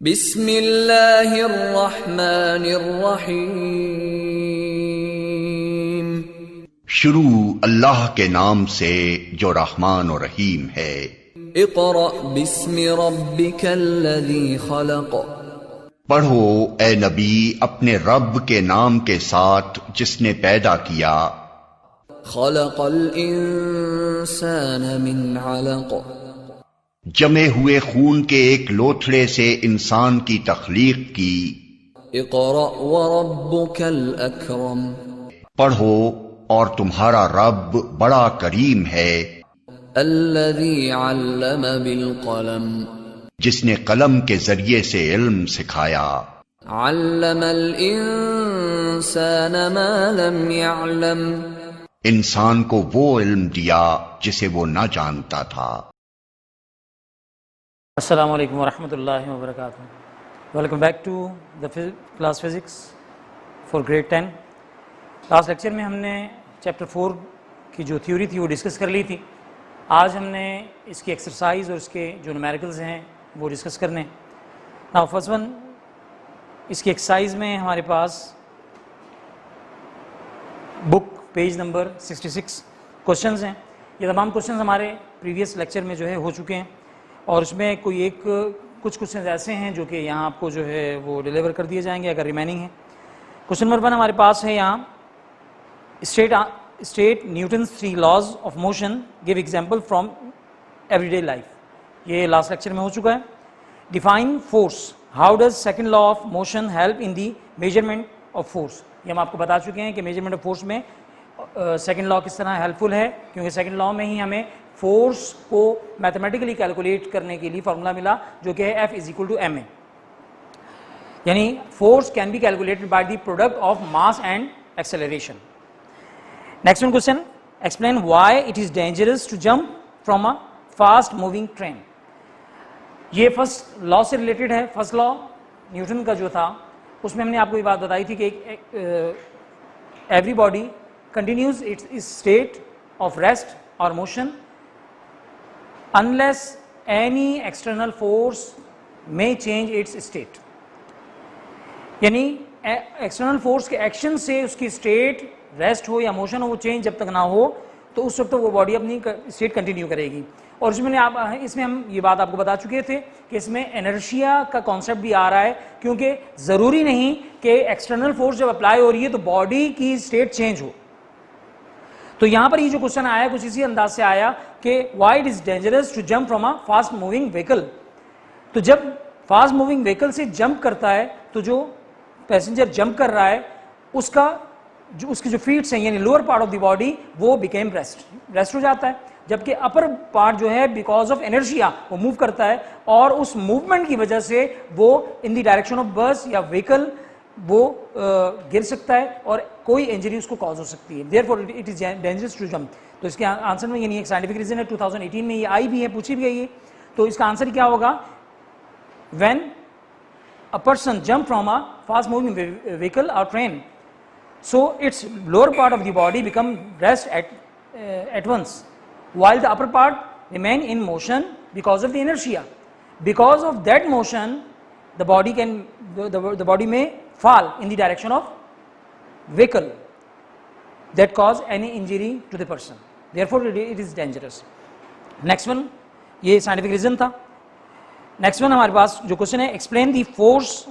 बिस्मिल्लाहिर्रहमानिर्रहीम। शुरू अल्लाह के नाम से जो रहमान और रहीम है। इक़रा बिस्मि रब्बिकल्लज़ी खलक़। पढ़ो ए नबी अपने रब के नाम के साथ जिसने पैदा किया। खलक़ल इंसान मिन अलक़। जमे हुए खून के एक लोथड़े से इंसान की तख्लीक की। इक़रा व रब्बुकल अकरम। पढ़ो और तुम्हारा रब बड़ा करीम है। अल्लज़ी अल्लम बिल क़लम। जिसने कलम के जरिए से इल्म सिखाया। अल्लमल इंसान मा लम यअलम। इंसान को वो इल्म दिया जिसे वो न जानता था। अस्सलामु अलैकुम वरहमतुल्लाहि वबरकातुहू। Welcome back to the class physics for grade 10। Last lecture में हमने चैप्टर 4 की जो थ्योरी थी वो डिस्कस कर ली थी। आज हमने इसकी एक्सरसाइज और इसके जो न्यूमेरिकल्स हैं वो डिस्कस करने। नाउ फर्स्ट वन, इसकी एक्सरसाइज में हमारे पास बुक पेज नंबर 66 क्वेश्चंस हैं। ये तमाम क्वेश्चंस हमारे प्रीवियस लेक्चर में जो है हो चुके हैं और उसमें कुछ क्वेश्चन ऐसे हैं जो कि यहाँ आपको जो है वो डिलीवर कर दिए जाएंगे अगर रिमेनिंग है। क्वेश्चन नंबर 1 हमारे पास है यहाँ, state Newton's 3 laws of motion, give example from everyday life. ये लास्ट लेक्चर में हो चुका है। Define force, how does second law of motion help in the measurement of force. ये हम आपको बता चुके हैं कि मेजरमेंट ऑफ फोर्स में सेकेंड लॉ किस तरह हेल्पफुल है, क्योंकि सेकेंड लॉ में ही हमें फोर्स को मैथमेटिकली कैलकुलेट करने के लिए फॉर्मूला मिला जो कि है F is equal to ma, यानी force can be calculated by the product of mass and acceleration. Next one question, explain why it is dangerous to jump from a fast moving train. ये first law से related है। First law Newton का जो था उसमें हमने आपको ये बात बताई थी कि everybody continues its state of rest और motion unless any external force may change its state। यानी एक्सटर्नल फोर्स के एक्शन से उसकी स्टेट रेस्ट हो या मोशन हो, वो चेंज जब तक ना हो तो उस वक्त तक वो बॉडी अपनी स्टेट कंटिन्यू करेगी। और इसमें हम ये बात आपको बता चुके थे कि इसमें इनर्शिया का कॉन्सेप्ट भी आ रहा है, क्योंकि ज़रूरी नहीं कि एक्सटर्नल फोर्स जब अप्लाई हो रही है तो बॉडी की स्टेट चेंज हो। तो यहां पर ये जो क्वेश्चन आया कुछ इसी अंदाज से आया कि why it is dangerous to jump from a fast moving vehicle. तो जब फास्ट मूविंग व्हीकल से जंप करता है तो जो पैसेंजर जंप कर रहा है उसके जो फीट्स हैं यानी lower part of the body वो बिकेम रेस्ट हो जाता है, जबकि अपर पार्ट जो है बिकॉज ऑफ इनर्शिया वो मूव करता है और उस मूवमेंट की वजह से वो इन द डायरेक्शन ऑफ बस या व्हीकल वो गिर सकता है और कोई इंजरी उसको कॉज हो सकती है। Therefore it is dangerous to jump. तो इसके आंसर में यानी एक साइंटिफिक रीजन है, 2018 में ये आई भी है, पूछी भी गई है। तो इसका आंसर क्या होगा, when a person jump from a fast moving vehicle और train so its lower part of the body become rest at once while the upper part remain in motion because of the inertia. Because of that motion the body may fall in the direction of vehicle that cause any injury to the person. Therefore it is dangerous. Next one, ये scientific reason था। Next one हमारे पास जो question है, explain the force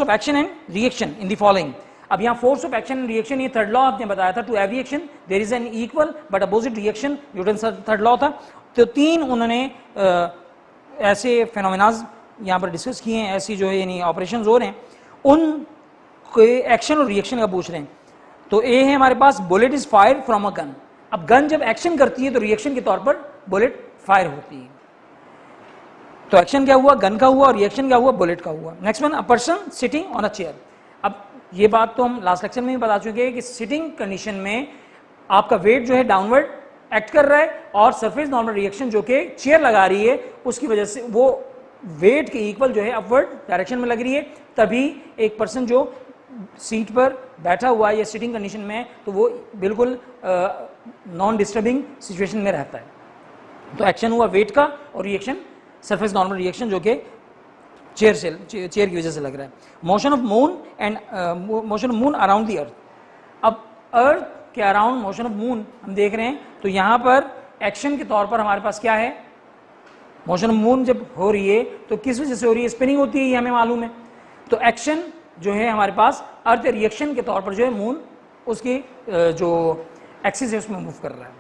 of action and reaction in the following। अब यहाँ force of action and reaction, ये third law आपने बताया था, to every action there is an equal but opposite reaction, Newton third law था। तो 3 उन्होंने ऐसे फेनोमेनाज यहाँ पर डिस्कस किए हैं, ऐसी जो है यानी ऑपरेशंस हो रहे हैं, उन एक्शन और रिएक्शन का पूछ रहे हैं। तो ए है हमारे पास, bullet is fire from a gun. अब गन जब एक्शन करती है तो रिएक्शन के तौर पर बुलेट फायर होती है। तो एक्शन क्या हुआ, गन का हुआ, और रिएक्शन क्या हुआ, बुलेट का हुआ। Next one, a person sitting on a chair. अब ये बात तो हम लास्ट लेक्चर में भी बता चुके हैं कि सिटिंग कंडीशन में आपका वेट जो है डाउनवर्ड एक्ट कर रहा है और सरफेस नॉर्मल रिएक्शन जो कि चेयर लगा रही है उसकी वजह से वो वेट के इक्वल जो है अपवर्ड डायरेक्शन में लग रही है। तभी एक पर्सन जो सीट पर बैठा हुआ है या सिटिंग कंडीशन में है तो वो बिल्कुल नॉन डिस्टर्बिंग सिचुएशन में रहता है। तो एक्शन हुआ वेट का और रिएक्शन सरफेस नॉर्मल रिएक्शन जो कि चेयर की वजह से लग रहा है। Motion of moon and motion of moon around the अर्थ। अब अर्थ के अराउंड मोशन ऑफ मून हम देख रहे हैं, तो यहां पर एक्शन के तौर पर हमारे पास क्या है, मोशन ऑफ मून जब हो रही है तो किस वजह से हो रही है, स्पिनिंग होती है, ये हमें मालूम है। तो एक्शन जो है हमारे पास अर्थ रिएक्शन के तौर पर जो है मून उसकी जो एक्सिस है उसमें मूव कर रहा है।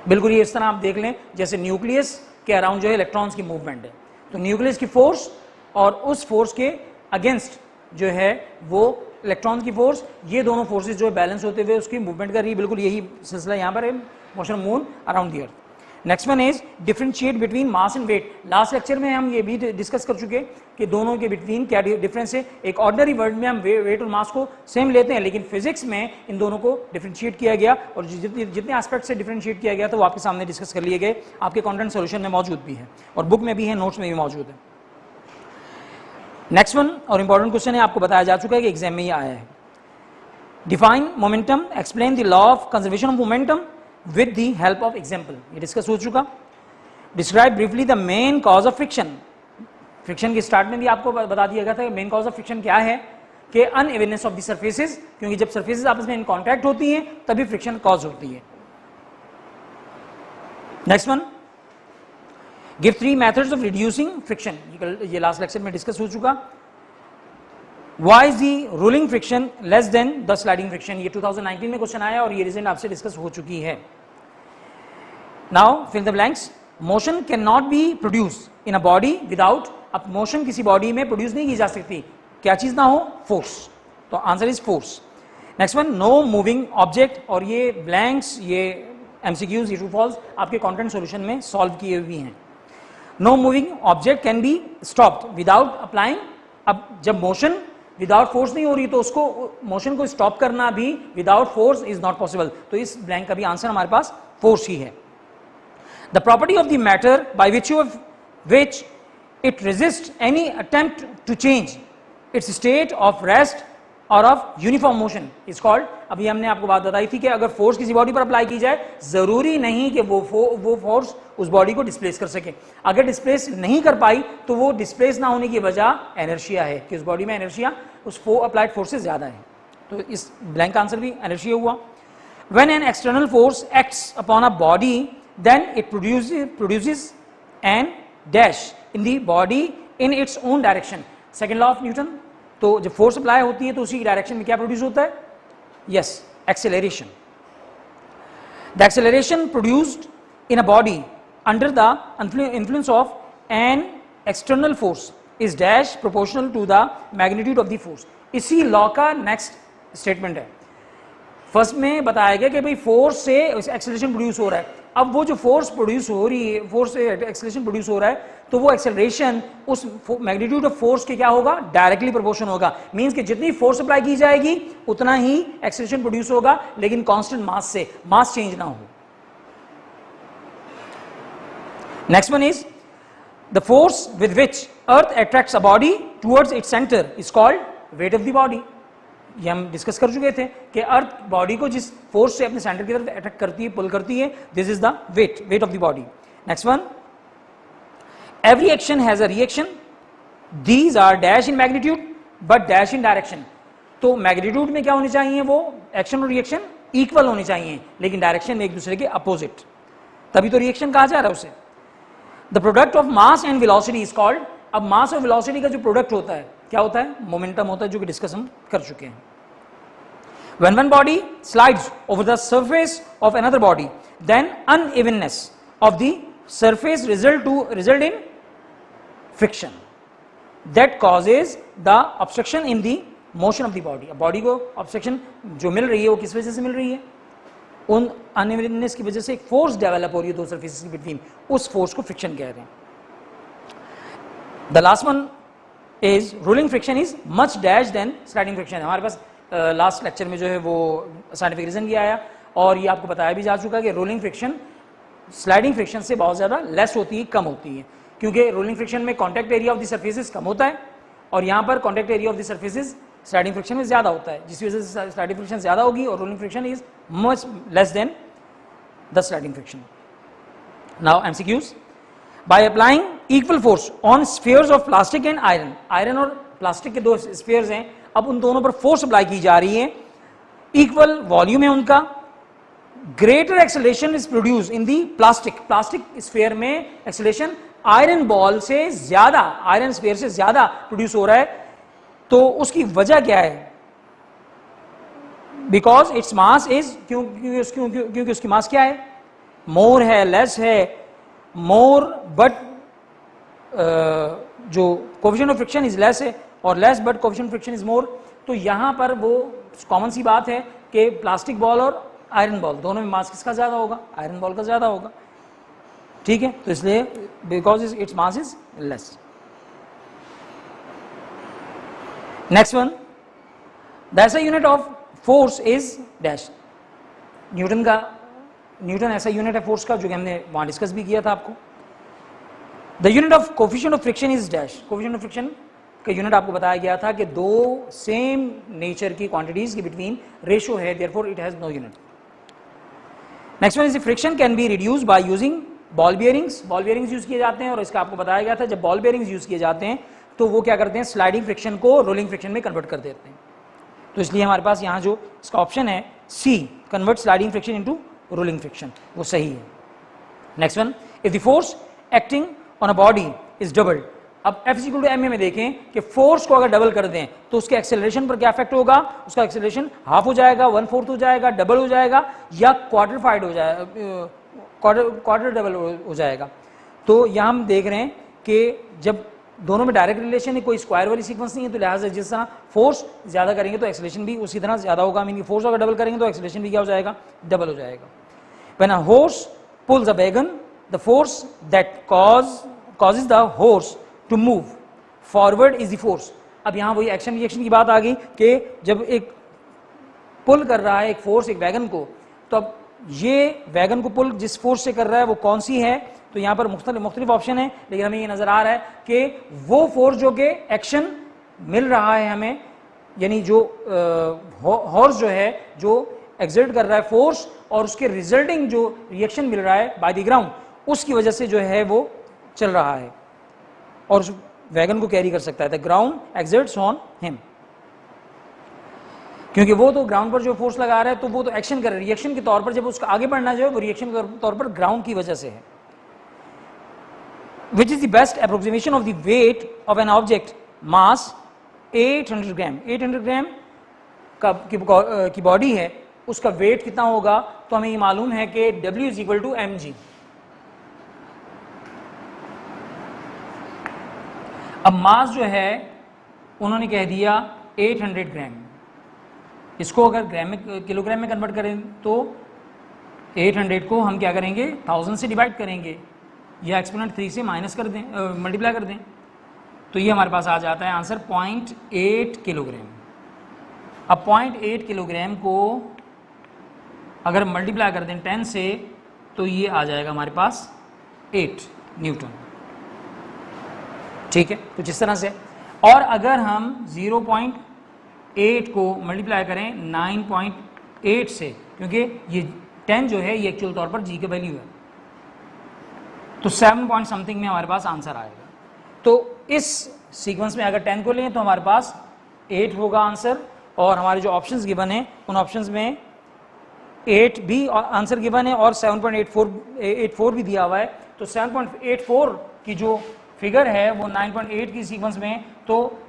बिल्कुल ये इस तरह आप देख लें जैसे न्यूक्लियस के अराउंड जो है इलेक्ट्रॉन्स की मूवमेंट है, तो न्यूक्लियस की फोर्स और उस फोर्स के अगेंस्ट जो है वो इलेक्ट्रॉन की फोर्स, ये दोनों फोर्सेस जो है बैलेंस होते हुए उसकी मूवमेंट कर रही है। बिल्कुल यही सिलसिला यहाँ पर है, motion of moon around the earth. Next one is differentiate between mass and weight. Last lecture में हम ये भी डिस्कस कर चुके कि दोनों के बिटवीन क्या डिफरेंस है। एक ऑर्डिनरी वर्ल्ड में हम वेट और मास को सेम लेते हैं, लेकिन फिजिक्स में इन दोनों को डिफरेंशिएट किया गया और जितने एस्पेक्ट से डिफरेंशिएट किया गया था वो आपके सामने डिस्कस कर लिए गए, आपके कंटेंट सॉल्यूशन में मौजूद भी है और बुक में भी है, नोट्स में भी मौजूद है। नेक्स्ट वन और इंपॉर्टेंट क्वेश्चन है, आपको बताया जा चुका है कि एग्जाम में ये आया है। Define momentum, explain the law of conservation of momentum with the help of example, ये डिस्कस हो चुका। Describe briefly the main cause of friction. Friction के स्टार्ट में भी आपको बता दिया गया था मेन कॉज ऑफ फ्रिक्शन क्या है, कि अनइवननेस ऑफ द सर्फेसेस, क्योंकि जब सर्फेसेस आपस में इन कॉन्टैक्ट होती हैं तभी फ्रिक्शन कॉज होती है। Next one, give 3 methods of reducing friction, ये लास्ट लेक्चर में डिस्कस हो चुका। Why is the rolling friction less than the sliding friction, ये 2019 में क्वेश्चन आया और ये रिजल्ट आपसे डिस्कस हो चुकी है। Now fill the blanks. Motion can not be produce in a body without, अब मोशन किसी बॉडी में प्रोड्यूस नहीं की जा सकती, क्या चीज ना हो, फोर्स, तो answer is force. Next one, no moving object, और ये ब्लैंक्स, ये एमसीक्यूज, ये ट्रू फॉल्स आपके कंटेंट सॉल्यूशन में सॉल्व किए हुए हैं। No moving object can be stopped without applying, अब जब मोशन विदाउट फोर्स नहीं हो रही तो उसको मोशन को स्टॉप करना भी without force is not possible, तो इस ब्लैंक का भी आंसर हमारे पास फोर्स ही है। The property of the matter by which it resist any attempt to change its state of rest or of uniform motion is called, अभी हमने आपको बात बताई थी कि अगर फोर्स किसी बॉडी पर अप्लाई की जाए जरूरी नहीं कि वो फोर्स उस बॉडी को डिस्प्लेस कर सके, अगर डिस्प्लेस नहीं कर पाई तो वो डिस्प्लेस ना होने की वजह एनर्शिया है कि उस बॉडी में एनर्शिया उस अप्लाइड फोर्स से ज्यादा है, तो इस ब्लैंक का आंसर भी एनर्शिया हुआ। When an external force acts upon a body then it produces an dash in the body in its own direction, second law of Newton. तो जब फोर्स अप्लाई होती है तो उसी डायरेक्शन में क्या प्रोड्यूस होता है, yes, acceleration. The acceleration produced in a body under the influence of an external force is dash proportional to the magnitude of the force, इसी लॉ का नेक्स्ट स्टेटमेंट है। फर्स्ट में बताया गया कि भाई फोर्स से एक्सेलरेशन प्रोड्यूस हो रहा है, अब वो जो फोर्स प्रोड्यूस हो रही है, फोर्स से एक्सेलरेशन प्रोड्यूस हो रहा है, तो वो एक्सेलरेशन उस मैग्नीट्यूड ऑफ फोर्स के क्या होगा, डायरेक्टली प्रोपोर्शनल होगा, मींस कि जितनी फोर्स अप्लाई की जाएगी उतना ही एक्सेलरेशन प्रोड्यूस होगा, लेकिन कांस्टेंट मास से, मास चेंज ना हो। Next one is the force with which earth attracts a body towards its centre is called wait of the body, ये हम डिस्कस कर चुके थे कि अर्थ बॉडी को जिस फोर्स से अपने सेंटर की तरफ अट्रैक्ट करती है, पुल करती है, this is the weight of the body. Next one, every action has a reaction, these are dash in magnitude but dash in direction, तो मैग्नीट्यूड में क्या होनी चाहिए, वो एक्शन और रिएक्शन इक्वल होनी चाहिए, लेकिन डायरेक्शन में एक दूसरे के अपोजिट, तभी तो रिएक्शन कहा जा रहा है उसे। The product of mass and velocity is called, अब मास और वेलोसिटी का जो प्रोडक्ट होता है क्या होता है, मोमेंटम होता है, जो कि डिस्कस हम कर चुके हैं। When one body slides over the surface of another body, then unevenness of the surface result in friction that causes the obstruction in the motion of the body. अब body को obstruction जो मिल रही है वो किस वजह से मिल रही है, उन अनइवननेस की वजह से एक फोर्स डेवलप हो रही है दो सरफेसेस के बिटवीन, उस फोर्स को फ्रिक्शन कह रहे हैं। The last one is rolling friction is much dash than sliding friction. हमारे पास लास्ट लेक्चर में जो है वो साइंटिफिक रीजन भी आया और ये आपको बताया भी जा चुका कि रोलिंग फ्रिक्शन स्लाइडिंग फ्रिक्शन से बहुत ज़्यादा लेस होती है, कम होती है, क्योंकि रोलिंग फ्रिक्शन में contact area of the surfaces कम होता है और यहाँ पर contact area of the surfaces sliding friction में ज़्यादा होता है, जिस वजह से स्लाइडिंग फ्रिक्शन ज़्यादा होगी और rolling friction is much less than the sliding friction. Now MCQs, by applying equal force on spheres of plastic and iron, iron और प्लास्टिक के दो स्फीयर्स हैं, अब उन दोनों पर फोर्स अप्लाई की जा रही है, इक्वल वॉल्यूम है उनका, greater acceleration is produce in the plastic sphere में एक्सेलरेशन आयरन बॉल से ज्यादा, आयरन स्फीयर से ज्यादा प्रोड्यूस हो रहा है, तो उसकी वजह क्या है? बिकॉज इट्स मास इज, क्योंकि उसकी मास क्या है? मोर है, लेस है, मोर बट जो coefficient of friction is less है, और less but coefficient of friction is more. तो यहां पर वो कॉमन सी बात है कि प्लास्टिक बॉल और आयरन बॉल दोनों में मास किसका ज्यादा होगा? आयरन बॉल का ज्यादा होगा, ठीक है। तो इसलिए because its mass is less. Next one, the SI unit of force is dash. Newton ऐसा यूनिट है फोर्स का जो कि हमने वहां डिस्कस भी किया था आपको। The unit of coefficient of friction is dash. Coefficient of friction का यूनिट आपको बताया गया था कि दो सेम नेचर की क्वांटिटीज के बिटवीन रेशियो है, therefore it has no unit. Next one is friction can be reduce by using ball bearings. Ball bearings use किए जाते हैं, और इसका आपको बताया गया था जब बॉल बियरिंग्स यूज किए जाते हैं तो वो क्या करते हैं? स्लाइडिंग फ्रिक्शन को रोलिंग फ्रिक्शन में कन्वर्ट कर देते हैं। तो इसलिए हमारे पास यहाँ जो इसका ऑप्शन है C, convert sliding friction into rolling friction, वो सही है। Next one, if the force acting on a body is doubled. अब F इक्वल टू ma में देखें कि फोर्स को अगर डबल कर दें तो उसके एक्सेलरेशन पर क्या इफेक्ट होगा? उसका एक्सेलरेशन हाफ हो जाएगा, 1/4 हो जाएगा, डबल हो जाएगा, या क्वार्टरफाइड हो जाएगा, क्वार्टर डबल हो जाएगा। तो यहाँ हम देख रहे हैं कि जब दोनों में डायरेक्ट रिलेशन है, कोई स्क्वायर वाली सीक्वेंस नहीं है, तो लिहाजा जिस तरह फोर्स ज्यादा करेंगे तो एक्सेलरेशन भी उसी तरह ज्यादा होगा। मीन फोर्स अगर डबल करेंगे तो एक्सेलरेशन भी क्या हो जाएगा? डबल हो जाएगा। When a horse pools a wagon, the force that causes the horse to move forward is the force। अब यहाँ वही एक्शन रिएक्शन की बात आ गई कि जब एक पुल कर रहा है एक फोर्स एक वैगन को, तो अब ये वैगन को पुल जिस फोर्स से कर रहा है वो कौन सी है? तो यहाँ पर मुख्तलिफ ऑप्शन है, लेकिन हमें ये नजर आ रहा है कि वो फोर्स जो कि एक्शन मिल रहा है हमें, यानी जो हॉर्स जो है जो एक्सर्ट कर रहा है फोर्स और उसके रिजल्टिंग जो रिएक्शन मिल रहा है बाय द ग्राउंड, उसकी वजह से जो है वो चल रहा है और उस वैगन को कैरी कर सकता है। The ground exerts on him, क्योंकि वो तो ग्राउंड पर जो फोर्स लगा रहा है तो वो तो एक्शन कर रहा है, रिएक्शन के तौर पर जब उसका आगे बढ़ना जो है वो रिएक्शन के तौर पर ग्राउंड की वजह से है। Which is the best approximation of the weight of an object मास 800 ग्राम। 800 ग्राम की बॉडी है, उसका वेट कितना होगा? तो हमें ये मालूम है कि W is equal to mg। अब मास जो है उन्होंने कह दिया 800 ग्राम, इसको अगर ग्राम में किलोग्राम में कन्वर्ट करें तो 800 को हम क्या करेंगे? 1000 से डिवाइड करेंगे या एक्सपोनेंट 3 से माइनस कर दें, मल्टीप्लाई कर दें, तो ये हमारे पास आ जाता है आंसर 0.8 किलोग्राम। अब 0.8 किलोग्राम को अगर मल्टीप्लाई कर दें 10 से तो ये आ जाएगा हमारे पास 8 न्यूटन, ठीक है। कुछ इस तरह से। और अगर हम 0.8 को मल्टीप्लाई करें 9.8 से, क्योंकि ये 10 जो है ये एक्चुअल तौर पर जी की वैल्यू है, तो 7 पॉइंट समथिंग में हमारे पास आंसर आएगा। तो इस सीक्वेंस में अगर 10 को लें तो हमारे पास 8 होगा आंसर, और हमारे जो ऑप्शंस गिवन है उन ऑप्शंस में 8 भी आंसर गिवन है और 7.84 भी दिया हुआ है। तो 7.84 की जो फिगर है वो 9.8 की सीक्वेंस में, तो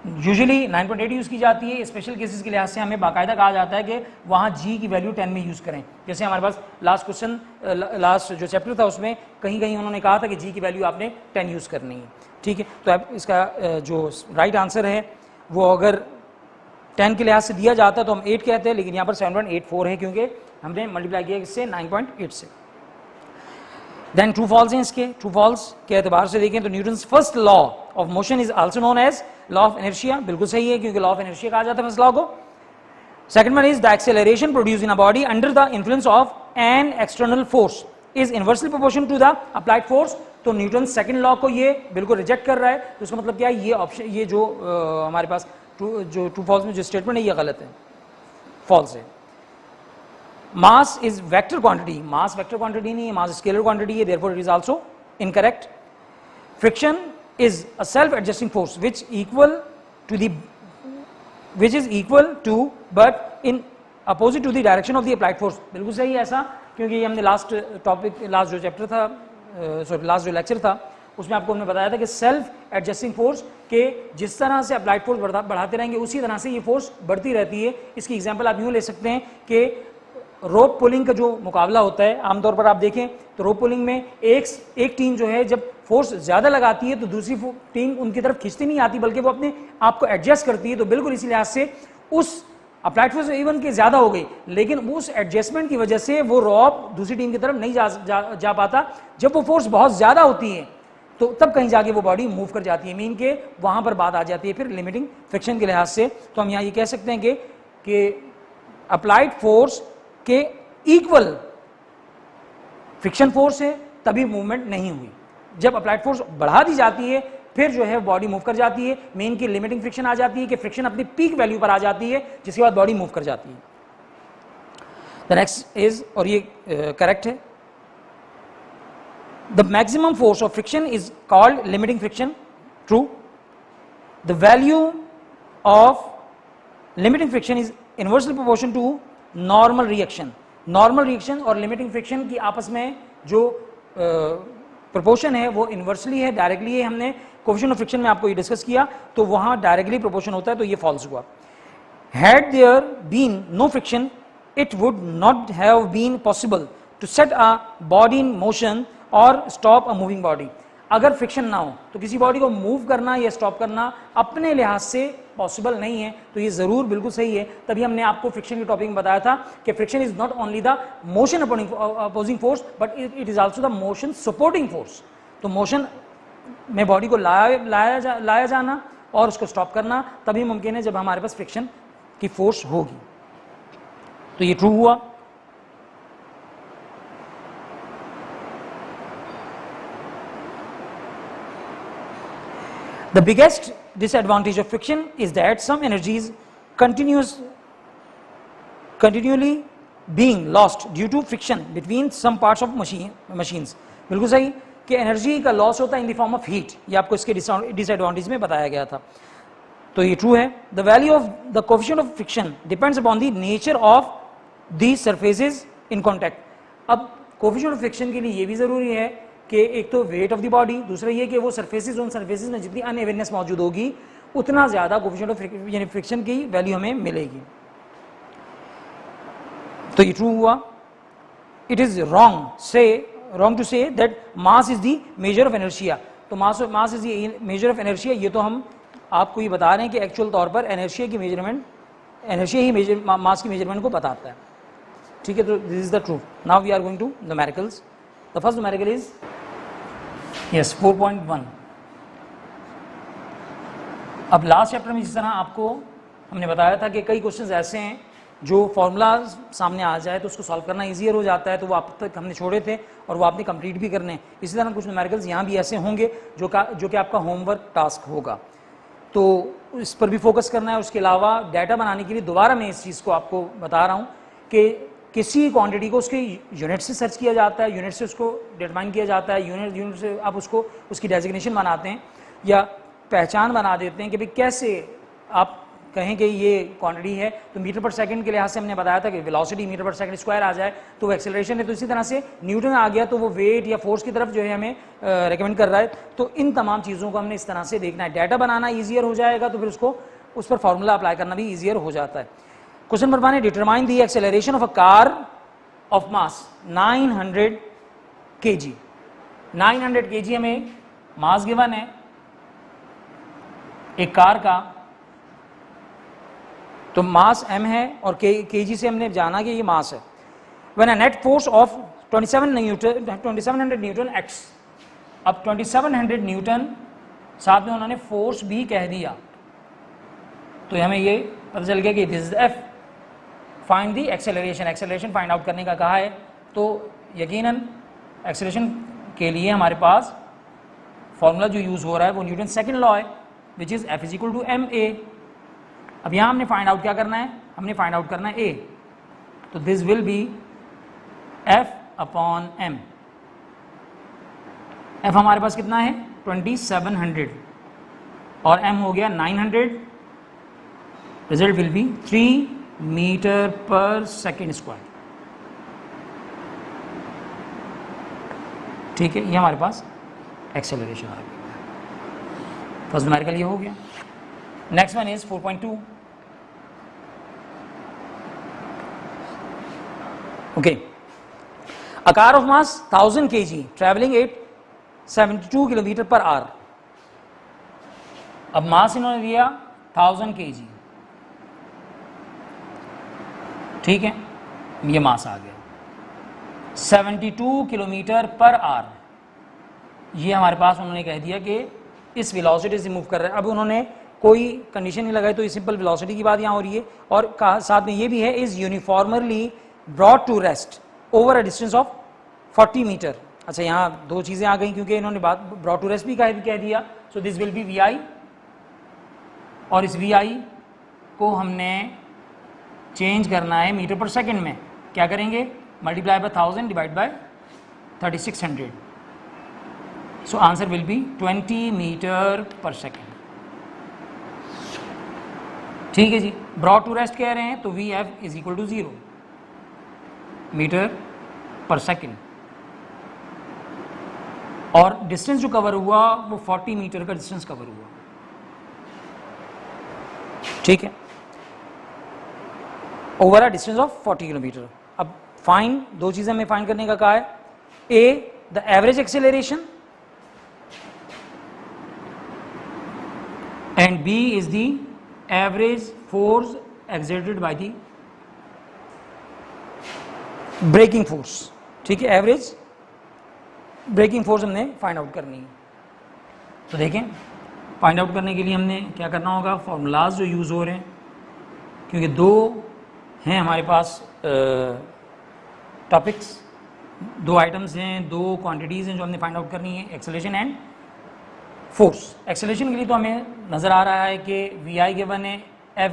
यूजुअली 9.8 यूज़ की जाती है। स्पेशल केसेस के लिहाज से हमें बाकायदा कहा जाता है कि वहाँ जी की वैल्यू 10 में यूज़ करें। जैसे हमारे पास लास्ट जो चैप्टर था उसमें कहीं कहीं उन्होंने कहा था कि जी की वैल्यू आपने 10 यूज़ करनी है, ठीक है। तो अब इसका जो राइट आंसर है वो अगर 10 के लिहाज से दिया जाता है तो हम 8 कहते हैं, लेकिन यहाँ पर 7.84 है क्योंकि हमने मल्टीप्लाई किया इससे 9.8 से। देन ट्रू फॉल्स हैं इसके। ट्रू फॉल्स के एतबार से देखें तो Newton's first law of motion is also known as law of inertia, बिल्कुल सही है क्योंकि लॉ ऑफ इनर्शिया कहा जाता है फर्स्ट लॉ को। Second one is the acceleration produce in a body under the influence of an external force is inversely proportional to the applied force. तो Newton second law को ये बिल्कुल reject कर रहा है, तो इसका मतलब क्या है? ये ऑप्शन, ये जो हमारे पास जो ट्रू फॉल्स में जो स्टेटमेंट है ये गलत है, फॉल्स है। Mass is vector quantity, mass vector quantity नहीं है, मास स्केलर क्वांटिटी है, therefore it is also incorrect. friction is a self-adjusting force which is equal to but in opposite to the direction of the applied force. बिल्कुल सही है ऐसा, क्योंकि ये हमने लास्ट जो चैप्टर था, लास्ट जो लेक्चर था, उसमें आपको हमने बताया था कि सेल्फ एडजस्टिंग फोर्स के जिस तरह से अप्लाइड फोर्स बढ़ाते रहेंगे उसी तरह से ये फोर्स बढ़ती रहती है. इसकी एग्जांपल आप यूँ ले सकते हैं कि रोप पुलिंग का जो मुकाबला होता है, आमतौर पर आप देखें तो रोप पुलिंग में एक टीम जो है जब फोर्स ज़्यादा लगाती है तो दूसरी टीम उनकी तरफ खींचती नहीं आती, बल्कि वो अपने आप को एडजस्ट करती है. तो बिल्कुल इसी लिहाज से उस अप्लाइड फोर्स इवन के ज़्यादा हो गई, लेकिन उस एडजस्टमेंट की वजह से वो रॉप दूसरी टीम की तरफ नहीं जा पाता. जब वो फोर्स बहुत ज़्यादा होती है तो तब कहीं जाके वो बॉडी मूव कर जाती है. मीन के वहाँ पर बात आ जाती है फिर लिमिटिंग फ्रिक्शन के लिहाज से. तो हम यहाँ ये कह सकते हैं कि अप्लाइड फोर्स के इक्वल फ्रिक्शन फोर्स है तभी मूवमेंट नहीं हुई. जब अप्लाइड फोर्स बढ़ा दी जाती है फिर जो है बॉडी मूव कर जाती है. मेन की लिमिटिंग फ्रिक्शन आ जाती है कि फ्रिक्शन अपनी पीक वैल्यू पर आ जाती है, जिसके बाद बॉडी मूव कर जाती है. द नेक्स्ट इज, और ये करेक्ट है, the maximum force of friction is called limiting friction. True. The value of limiting friction is inversely proportion to normal reaction. Normal reaction और लिमिटिंग फ्रिक्शन की आपस में जो प्रोपोर्शन है वो इनवर्सली है, डायरेक्टली है. हमने कोएफिशिएंट ऑफ फ्रिक्शन में आपको ये डिस्कस किया तो वहां डायरेक्टली प्रोपोर्शन होता है, तो ये फॉल्स हुआ. Had there been no friction it would not have been possible to set a body in motion और स्टॉप अ मूविंग बॉडी. अगर फ्रिक्शन ना हो तो किसी बॉडी को मूव करना या स्टॉप करना अपने लिहाज से पॉसिबल नहीं है. तो ये जरूर बिल्कुल सही है. तभी हमने आपको फ्रिक्शन के टॉपिक में बताया था कि friction is not only the motion opposing force but it is also the motion supporting force. तो मोशन में बॉडी को लाया जाना और उसको स्टॉप करना तभी मुमकिन है जब हमारे पास फ्रिक्शन की फोर्स होगी. तो ये ट्रू हुआ. The biggest disadvantage of friction is that some energies continually being lost due to friction between some parts of machines. बिल्कुल सही कि एनर्जी का लॉस होता है in the form of heat. ये आपको इसके डिसएडवांटेज में बताया गया था. तो ये ट्रू है. The value of the coefficient of friction depends upon the nature of the surfaces in contact. अब कोएफिशिएंट ऑफ फ्रिक्शन के लिए ये भी जरूरी है कि एक तो वेट ऑफ द बॉडी, दूसरा ये कि वो सरफेसेस, उन सरफेसेस में जितनी अनइवननेस मौजूद होगी उतना ज़्यादा कोएफिशिएंट ऑफ यानी फ्रिक्शन की वैल्यू हमें मिलेगी. तो ये ट्रू हुआ. It is wrong to say that mass is the measure of inertia. तो mass is the measure of inertia, ये तो हम आपको ये बता रहे हैं कि एक्चुअल तौर पर इनर्शिया ही मास की मेजरमेंट को बताता है. ठीक है, तो this is the true. Now we are going to numericals. The first numerical is yes 4.1. अब लास्ट चैप्टर में जिस तरह आपको हमने बताया था कि कई क्वेश्चंस ऐसे हैं जो फार्मूला सामने आ जाए तो उसको सॉल्व करना ईजियर हो जाता है, तो वो आप तक हमने छोड़े थे और वो आपने कंप्लीट भी करने हैं. इसी तरह कुछ न्यूमेरिकल्स यहाँ भी ऐसे होंगे जो कि आपका होमवर्क टास्क होगा, तो इस पर भी फोकस करना है. उसके अलावा डाटा बनाने के लिए दोबारा मैं इस चीज़ को आपको बता रहा हूँ कि किसी क्वांटिटी को उसके यूनिट से सर्च किया जाता है, यूनिट से उसको डिटरमाइन किया जाता है, यूनिट से आप उसको उसकी डेजिग्नेशन बनाते हैं या पहचान बना देते हैं कि भाई कैसे आप कहें कि ये क्वांटिटी है. तो मीटर पर सेकंड के लिहाज से हमने बताया था कि velocity metre per second square आ जाए तो वो एक्सेलरेशन है. तो इसी तरह से न्यूटन आ गया तो वो वेट या फोर्स की तरफ जो है हमें रेकमेंड कर रहा है. तो इन तमाम चीज़ों को हमने इस तरह से देखना है. डाटा बनाना ईजियर हो जाएगा तो फिर उसको उस पर फार्मूला अप्लाई करना भी ईजियर हो जाता है. क्वेश्चन नंबर 1 है determine the acceleration of a car of mass 900 kg. 900 kg हमें मास गिवन है एक कार का, तो मास m है और kg से हमने जाना कि ये मास है. When a net force of 2700 Newton x. अब 2700 न्यूटन साथ में उन्होंने फोर्स भी कह दिया, तो हमें ये पता चल गया कि this is f. Find the acceleration find out करने का कहा है. तो यकीनन एक्सेलरेशन के लिए हमारे पास फॉर्मूला जो यूज़ हो रहा है वो न्यूटन सेकंड लॉ है विच इज़ F = ma. अब यहाँ हमने फाइंड आउट क्या करना है, हमने फाइंड आउट करना है a. तो this will B F/m. F हमारे पास कितना है 2700 और m हो गया 900, result will be 3 metre per second square. ठीक है, ये हमारे पास एक्सेलरेशन आ गया। फर्स्ट न्यूमेरिकल ये हो गया। Next one is 4.2। Okay, a car of mass 1000 kg traveling at 72 kilometre per hour. अब मास इन्होंने दिया 1000 kg, ठीक है, ये मास आ गया 72 किलोमीटर पर आवर। ये हमारे पास उन्होंने कह दिया कि इस वेलोसिटी से मूव कर रहा है। अब उन्होंने कोई कंडीशन नहीं लगाई, तो ये सिंपल वेलोसिटी की बात यहाँ हो रही है। और साथ में ये भी है, is uniformly brought to rest over a distance of 40 metre. अच्छा, यहाँ दो चीज़ें आ गई क्योंकि इन्होंने बात ब्रॉट टू रेस्ट भी कह दिया। So this will be v i, और इस वी आई को हमने चेंज करना है मीटर पर सेकेंड में। क्या करेंगे? Multiply by 1000 divide by 3600। So answer will be 20 metre per second. ठीक है जी, ब्रॉट टू रेस्ट कह रहे हैं तो V F is equal to 0 metre per second, और डिस्टेंस जो कवर हुआ वो 40 मीटर का डिस्टेंस कवर हुआ। ठीक है, over a distance of 40 kilometre. अब फाइंड, दो चीजें हमें फाइंड करने का कहा है। A, the average acceleration, and B is the average force exerted by the braking force. ठीक है, एवरेज ब्रेकिंग फोर्स हमने फाइंड आउट करनी है। तो देखें, फाइंड आउट करने के लिए हमने क्या करना होगा, फॉर्मूलाज जो यूज़ हो रहे हैं, क्योंकि दो हैं हमारे पास टॉपिक्स, दो आइटम्स हैं, दो क्वांटिटीज़ हैं जो हमने फाइंड आउट करनी है, एक्सेलरेशन एंड फोर्स। एक्सेलरेशन के लिए तो हमें नज़र आ रहा है कि वी आई गिवन है, एफ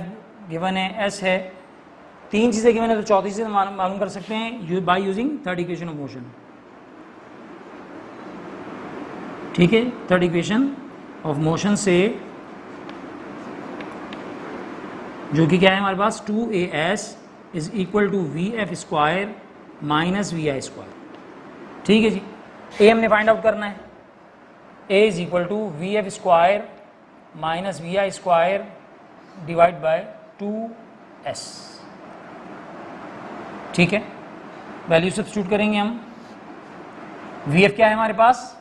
गिवन है, एस है, तीन चीज़ें गिवन है, तो चौथी चीज़ मालूम कर सकते हैं by using third equation of motion. ठीक है, थर्ड इक्वेशन ऑफ मोशन से, जो कि क्या है हमारे पास, 2as is equal to v f square minus we i square. ठीक है जी, ए हमने फाइंड आउट करना है। A is equal to v f square minus we i square divide by 2s। ठीक है, वैल्यू सब्स्टिट्यूट करेंगे हम। वी एफ क्या है हमारे पास,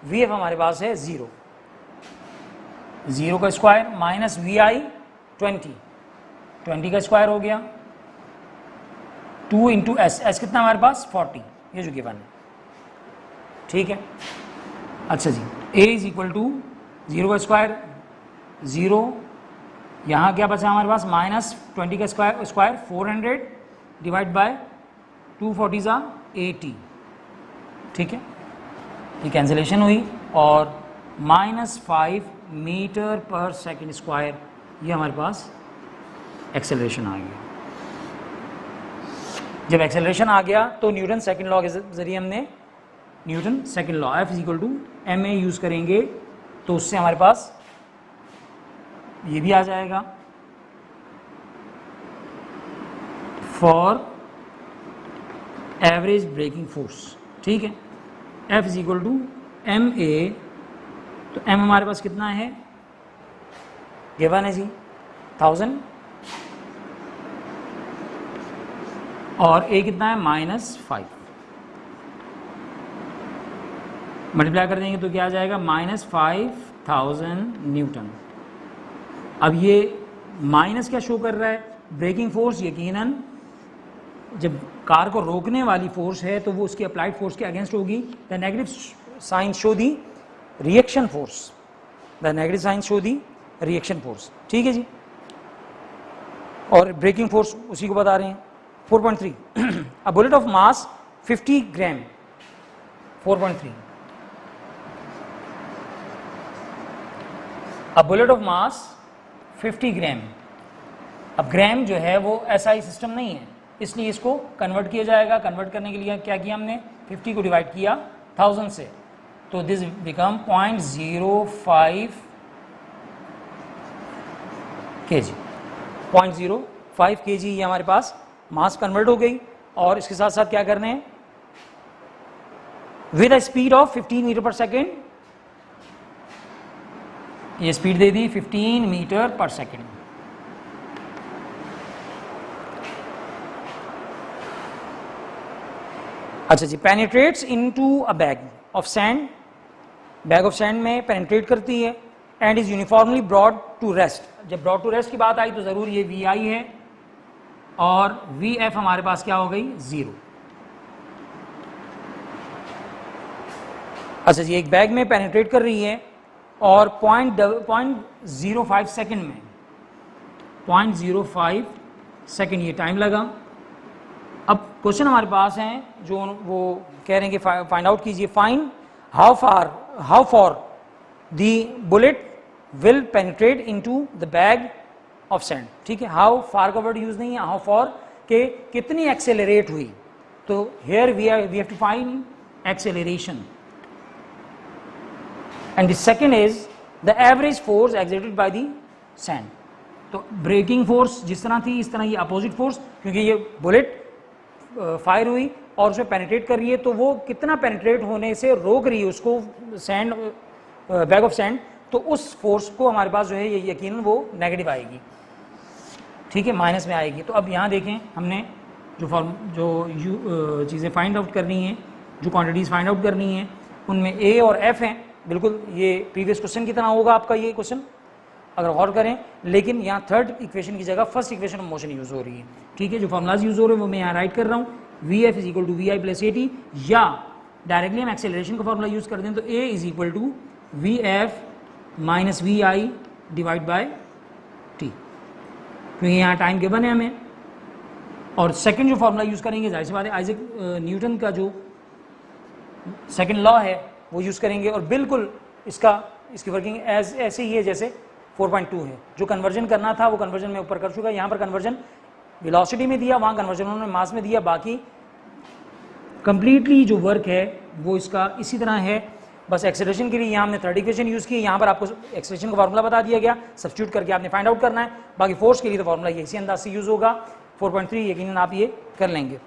वी एफ हमारे पास है 0, 0 का स्क्वायर माइनस वी आई 20 का स्क्वायर हो गया, 2 इंटू एस, एस कितना हमारे पास 40, ये जो गिवन है। ठीक है, अच्छा जी, ए इज इक्वल टू 0 का स्क्वायर 0, यहाँ क्या बचा हमारे पास, माइनस 20 का स्क्वायर 400 डिवाइड बाय 240 80। ठीक है, ये कैंसिलेशन हुई, और -5 मीटर पर सेकेंड स्क्वायर, ये हमारे पास एक्सेलरेशन आ गया। जब एक्सेलरेशन आ गया तो न्यूटन सेकंड लॉ के जरिए हमने Newton second law F is equal to M A use करेंगे, तो उससे हमारे पास ये भी आ जाएगा, फॉर एवरेज ब्रेकिंग फोर्स। ठीक है, F is equal to M A, तो एम हमारे पास कितना है, गिवन है जी 1000, और ए कितना है -5, मल्टीप्लाई कर देंगे तो क्या आ जाएगा, -5000 न्यूटन। अब ये माइनस क्या शो कर रहा है, ब्रेकिंग फोर्स। यकीनन जब कार को रोकने वाली फोर्स है तो वो उसकी अप्लाइड फोर्स के अगेंस्ट होगी। The negative sign show the reaction force, the negative sign show the reaction force. ठीक है जी, और ब्रेकिंग फोर्स उसी को बता रहे हैं। 4.3 a bullet of mass 50 gram, 4.3 a bullet of mass 50 ग्राम। अब ग्राम जो है वो SI सिस्टम नहीं है, इसलिए इसको कन्वर्ट किया जाएगा। कन्वर्ट करने के लिए क्या किया हमने, 50 को डिवाइड किया 1000 से, तो दिस बिकम 0.05 kg, 0.05 kg ये हमारे पास मास कन्वर्ट हो गई। और इसके साथ साथ क्या करने हैं, with a speed of 15 metre per second, ये स्पीड दे दी 15 मीटर पर सेकेंड। अच्छा जी, penetrates into a bag of sand, bag of sand में पेनिट्रेट करती है and is uniformly brought to rest. जब ब्रॉड टू रेस्ट की बात आई तो जरूर ये वी आई है और वी एफ हमारे पास क्या हो गई 0। अच्छा जी, एक बैग में पेनिट्रेट कर रही है और 0.05 सेकेंड में, 0.05 सेकेंड ये टाइम लगा। अब क्वेश्चन हमारे पास हैं जो वो कह रहे हैं कि फाइंड आउट कीजिए, find how for the bullet will penetrate into the bag of sand. ठीक है, हाउ फार का वर्ड यूज नहीं है, हाउ फॉर के कितनी एक्सेलरेट हुई, तो here we have to find acceleration and the second is the average force exerted by the sand. तो ब्रेकिंग फोर्स जिस तरह थी इस तरह ये अपोजिट फोर्स, क्योंकि ये बुलेट फायर हुई और उसमें पेनिट्रेट कर रही है, तो वो कितना पेनिट्रेट होने से रोक रही है उसको सैंड, बैग ऑफ सैंड, तो उस फोर्स को हमारे पास जो है ये यकीनन वो नेगेटिव आएगी। ठीक है, माइनस में आएगी। तो अब यहाँ देखें, हमने जो चीज़ें फाइंड आउट करनी है, जो क्वांटिटीज़ फाइंड आउट करनी है, उनमें ए और एफ हैं। बिल्कुल ये प्रीवियस क्वेश्चन की तरह होगा आपका ये क्वेश्चन, अगर गौर करें, लेकिन यहाँ थर्ड इक्वेशन की जगह first equation of motion use हो रही है। ठीक है, जो फॉर्मुलाज यूज हो रहे हैं वो मैं यहाँ राइट कर रहा हूँ, v F is equal to v i plus a t, या डायरेक्टली हम एक्सेलरेशन का फॉर्मूला यूज कर दें तो a is equal to v F minus we i divide by t, क्योंकि यहाँ टाइम गिवन है हमें। और सेकंड जो फॉर्मूला यूज करेंगे, जाहिर सी बात है, आइजैक न्यूटन का जो सेकंड लॉ है वो यूज करेंगे, और बिल्कुल इसकी वर्किंग ऐसे ही है जैसे 4.2 है। जो कन्वर्जन करना था वो कन्वर्जन मैं ऊपर कर चुका। यहाँ पर कन्वर्जन वेलोसिटी में दिया, वहाँ कन्वर्जन उन्होंने मास में दिया। बाकी कंप्लीटली जो वर्क है वो इसका इसी तरह है। बस एक्सेलरेशन के लिए यहाँ हमने थर्ड इक्वेशन यूज़ की, यहाँ पर आपको एक्सेलरेशन का फार्मूला बता दिया गया, सब्स्टिट्यूट करके आपने फाइंड आउट करना है। बाकी फोर्स के लिए तो फार्मूला ये इसी अंदाज से यूज़ होगा। 4.3 यकीनन आप ये कर लेंगे।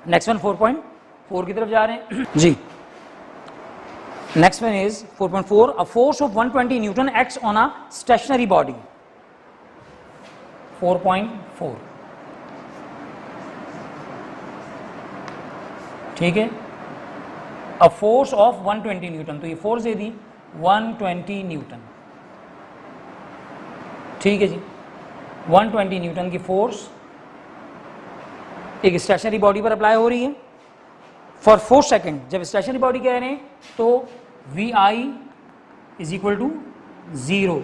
नेक्स्ट वन 4.4 की तरफ जा रहे हैं जी। Next one is 4.4. A force of 120 Newton acts on a stationary body. 4.4. ठीक है, a force of 120 Newton, तो ये फोर्स दे दी 120 न्यूटन। ठीक है जी, 120 न्यूटन की फोर्स एक स्टेशनरी बॉडी पर अप्लाई हो रही है फॉर 4 सेकेंड। जब स्टेशनरी बॉडी कह रहे हैं तो V I is equal to 0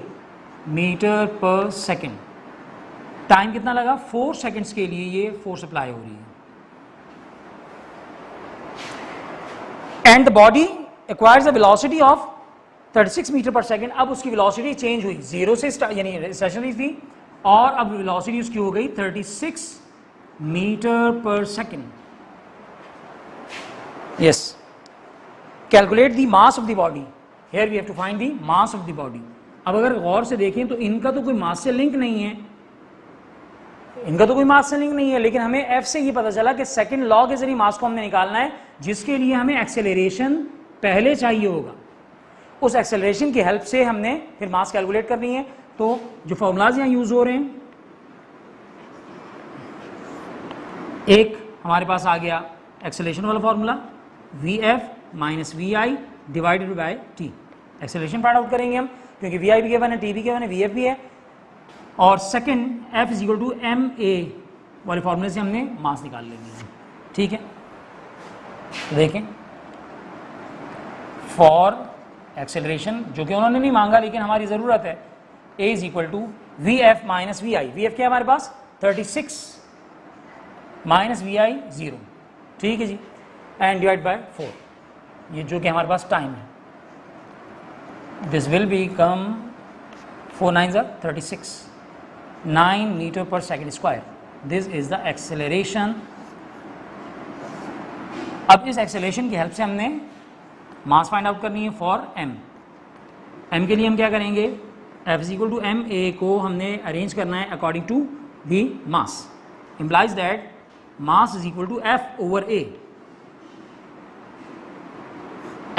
metre per second. Time कितना लगा, 4 सेकेंड्स के लिए ये फोर्स अप्लाई हो रही है। And the body acquires a velocity of 36 metre per second. अब उसकी वेलोसिटी चेंज हुई, 0 से यानी स्टेशनरी थी और अब वेलोसिटी उसकी हो गई 36 metre per second. Yes. Calculate the mass of the body. Here we have to find the mass of the body. अब अगर गौर से देखें तो इनका तो कोई मास से लिंक नहीं है, लेकिन हमें F से ये पता चला कि सेकंड लॉ के जरिए मास को हमने निकालना है, जिसके लिए हमें एक्सेलरेशन पहले चाहिए होगा। उस एक्सेलरेशन की हेल्प से हमने फिर मास कैलकुलेट करनी है। तो जो फॉर्मूलाज यहाँ यूज हो रहे हैं, एक हमारे पास आ गया एक्सेलरेशन वाला formula, V F minus we I divided by T. Acceleration find out करेंगे हम, क्योंकि वी आई भी गिवन है, टी भी गिवन है, वी एफ भी है। और second F is equal to M A वाले फॉर्मूले से हमने मास निकाल लेंगे। ठीक है, तो देखें फॉर एक्सेलरेशन, जो कि उन्होंने नहीं मांगा लेकिन हमारी ज़रूरत है, a is equal to v F minus we i. V f क्या है हमारे पास 36 माइनस वी आई 0। ठीक है जी, एंड डिवाइड बाय 4, ये जो कि हमारे पास टाइम है। This will become 4 9s 36, 9 metre per second square. This is the acceleration. अब इस एक्सेलरेशन की हेल्प से हमने मास फाइंड आउट करनी है फॉर एम के लिए हम क्या करेंगे, F is equal to M, a को हमने अरेंज करना है according to the mass, implies that mass is equal to f over a.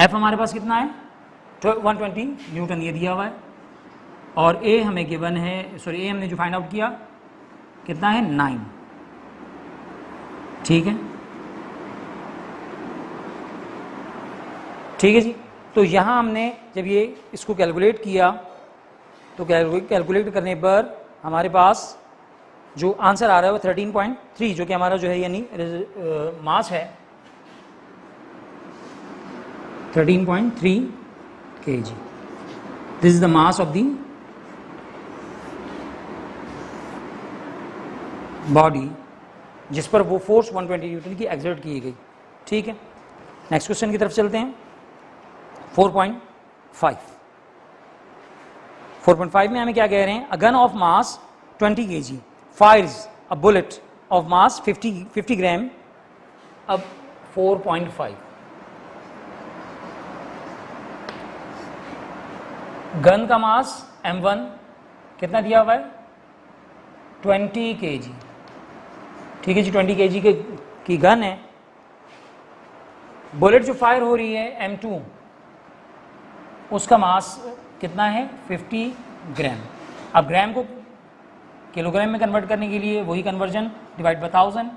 F हमारे पास कितना है 120 न्यूटन ये दिया हुआ है, और ए हमें गिवन है, सॉरी ए हमने जो फाइंड आउट किया कितना है 9, ठीक है, ठीक है जी। तो यहाँ हमने जब ये इसको कैलकुलेट किया तो कैलकुलेट करने पर हमारे पास जो आंसर आ रहा है वो 13.3, जो कि हमारा जो है यानी मास है 13.3 kg। This is the mass of the body जिस पर वो फोर्स 120 न्यूटन की एक्सर्ट की गई, ठीक है। नेक्स्ट क्वेश्चन की तरफ चलते हैं। 4.5 में हमें क्या कह रहे हैं, a gun of mass 20 kg Fyers a bullet of mass 50 ग्राम। अब 4.5 गन का मास m1 कितना दिया हुआ है 20 kg, ठीक है जी, 20 kg की गन है। बुलेट जो फायर हो रही है m2 उसका मास कितना है 50 ग्राम। अब ग्राम को किलोग्राम में कन्वर्ट करने के लिए वही conversion divide by 1000।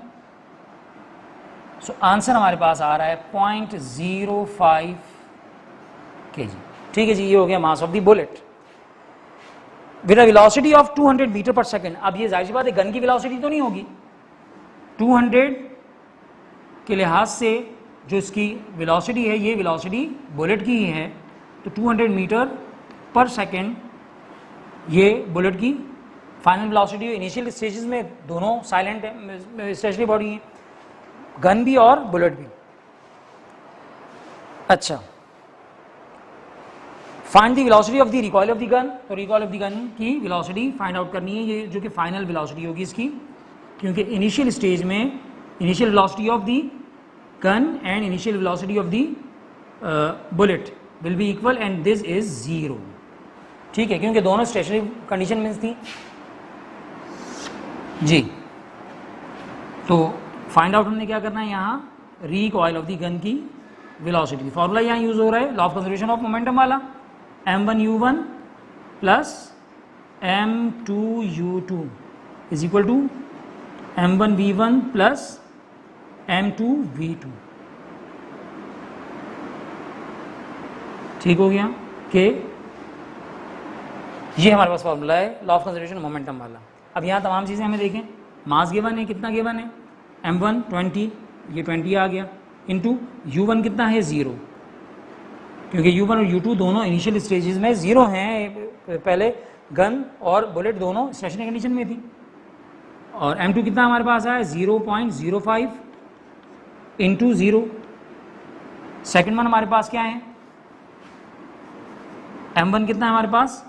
So answer हमारे पास आ रहा है 0.05 kg, ठीक है जी। ये हो गया mass of the bullet with a velocity of 200 metre per second. अब ये जाहिर सी बात है गन की वेलोसिटी तो नहीं होगी, 200 के लिहाज से जो इसकी वेलोसिटी है ये वेलोसिटी बुलेट की ही है, तो 200 मीटर पर सेकेंड ये बुलेट की फाइनल वेलोसिटी है। इनिशियल स्टेजेस में दोनों साइलेंट स्टेशनरी बॉडी है, गन भी और बुलेट भी। अच्छा, find the velocity of the recoil of the gun. तो रिकॉइल ऑफ द गन की वेलोसिटी फाइंड आउट करनी है, ये जो कि फाइनल वेलोसिटी होगी इसकी, क्योंकि इनिशियल स्टेज में initial velocity of the gun and initial velocity of the bullet will be equal and this is 0, ठीक है, क्योंकि दोनों स्टेशनरी कंडीशन में थी जी। तो फाइंड आउट हमने क्या करना है यहाँ, रिकॉइल ऑफ द गन की वेलोसिटी। फॉर्मूला यहाँ यूज हो रहा है law of conservation of momentum वाला, m1u1 plus m2u2 is equal to m1v1 plus m2v2, ठीक हो गया कि ये हमारे पास फॉर्मूला है लॉ ऑफ कंजर्वेशन मोमेंटम वाला। अब यहाँ तमाम चीज़ें हमें देखें, मास गिवन है, कितना गिवन है m1 20, ये 20 आ गया, इंटू u1 कितना है 0, क्योंकि u1 और u2 दोनों इनिशियल स्टेजेस में 0 हैं, पहले गन और बुलेट दोनों स्टेशनरी कंडीशन में थी। और m2 कितना हमारे पास आया 0.05 इंटू 0। सेकेंड वन हमारे पास क्या है, m1 कितना है हमारे पास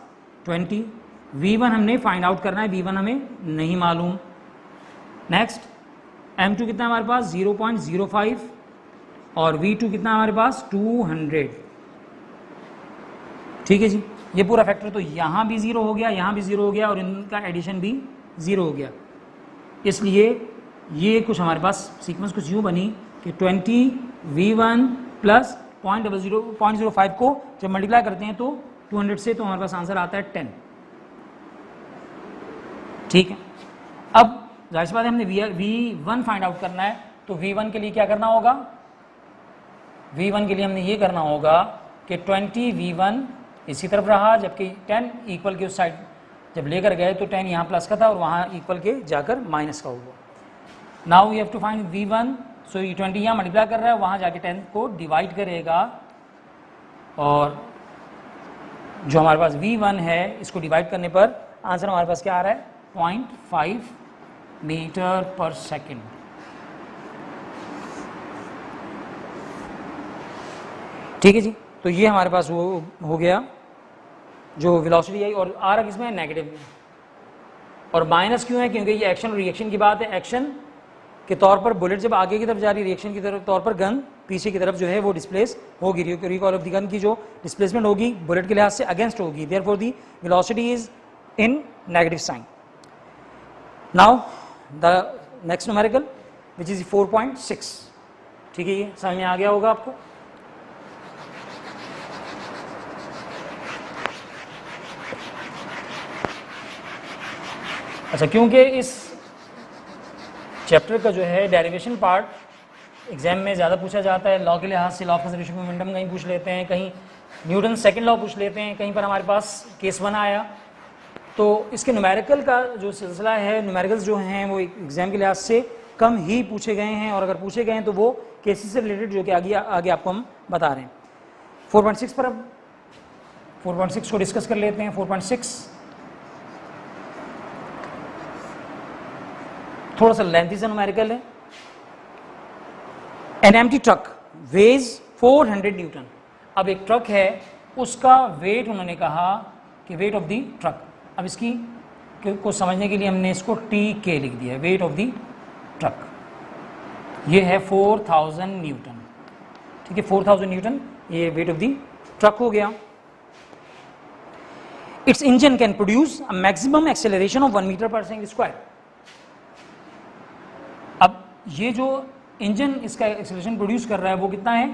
20, v1 हमने फाइंड आउट करना है, v1 हमें नहीं मालूम। नेक्स्ट m2 कितना हमारे पास 0.05 और v2 कितना हमारे पास 200, ठीक है जी। ये पूरा फैक्टर तो यहाँ भी 0 हो गया, यहाँ भी 0 हो गया और इनका एडिशन भी 0 हो गया। इसलिए ये कुछ हमारे पास सीक्वेंस कुछ यूँ बनी कि 20 v1 प्लस 0.05 को जब मल्टीप्लाई करते हैं तो 200 से, तो हमारे पास आंसर आता है 10, ठीक है। अब जाहिर सी बात है हमने v1 फाइंड आउट करना है, तो v1 के लिए क्या करना होगा, v1 के लिए हमने ये करना होगा कि 20 v1 इसी तरफ रहा, जबकि 10 इक्वल के उस साइड जब लेकर गए तो 10 यहाँ प्लस का था और वहाँ इक्वल के जाकर माइनस का हुआ। Now we have to find v1, so ये 20 यहाँ मल्टीप्लाई कर रहा है, वहाँ जाके 10 को डिवाइड करेगा और जो हमारे पास v1 है इसको डिवाइड करने पर आंसर हमारे पास क्या आ रहा है 0.5 मीटर पर सेकेंड, ठीक है जी। तो ये हमारे पास वो हो गया जो वेलोसिटी आई, और आ रहा किसमें है नेगेटिव में, और माइनस क्यों है, क्योंकि ये एक्शन और रिएक्शन की बात है। एक्शन के तौर पर बुलेट जब आगे की तरफ जा रही है, रिएक्शन की तौर पर गन पीछे की तरफ जो है वो डिस्प्लेस होगी। रिकॉइल ऑफ द गन की जो डिस्प्लेसमेंट होगी बुलेट के लिहाज से अगेंस्ट होगी, therefore the velocity is in negative sign. Now the next numerical which is 4.6। ठीक है, ये समझ में आ गया होगा आपको। अच्छा, क्योंकि इस चैप्टर का जो है डेरिवेशन पार्ट एग्जाम में ज़्यादा पूछा जाता है, लॉ के लिहाज से law of conservation of momentum कहीं पूछ लेते हैं, कहीं न्यूटन सेकंड लॉ पूछ लेते हैं, कहीं पर हमारे पास केस 1 आया। तो इसके न्यूमेरिकल का जो सिलसिला है, न्यूमेरिकल्स जो हैं वो एग्जाम के लिहाज से कम ही पूछे गए हैं, और अगर पूछे गए हैं तो वो केसेस से रिलेटेड जो कि आगे आपको हम बता रहे हैं। 4.6 पर अब 4.6 को डिस्कस कर लेते हैं। 4.6 थोड़ा सा लेंथी सा न्यूमेरिकल है। An empty truck weighs 400 newton. अब एक ट्रक है, उसका वेट उन्होंने कहा कि वेट ऑफ द ट्रक। अब इसकी को समझने के लिए हमने इसको टी के लिख दिया है, वेट ऑफ द ट्रक। ये है 4000 न्यूटन। ठीक है, 4000 न्यूटन ये वेट ऑफ द ट्रक हो गया। Its engine can produce a maximum acceleration of 1 metre per second square. अब ये जो इंजन इसका एक्सेलरेशन प्रोड्यूस कर रहा है वो कितना है,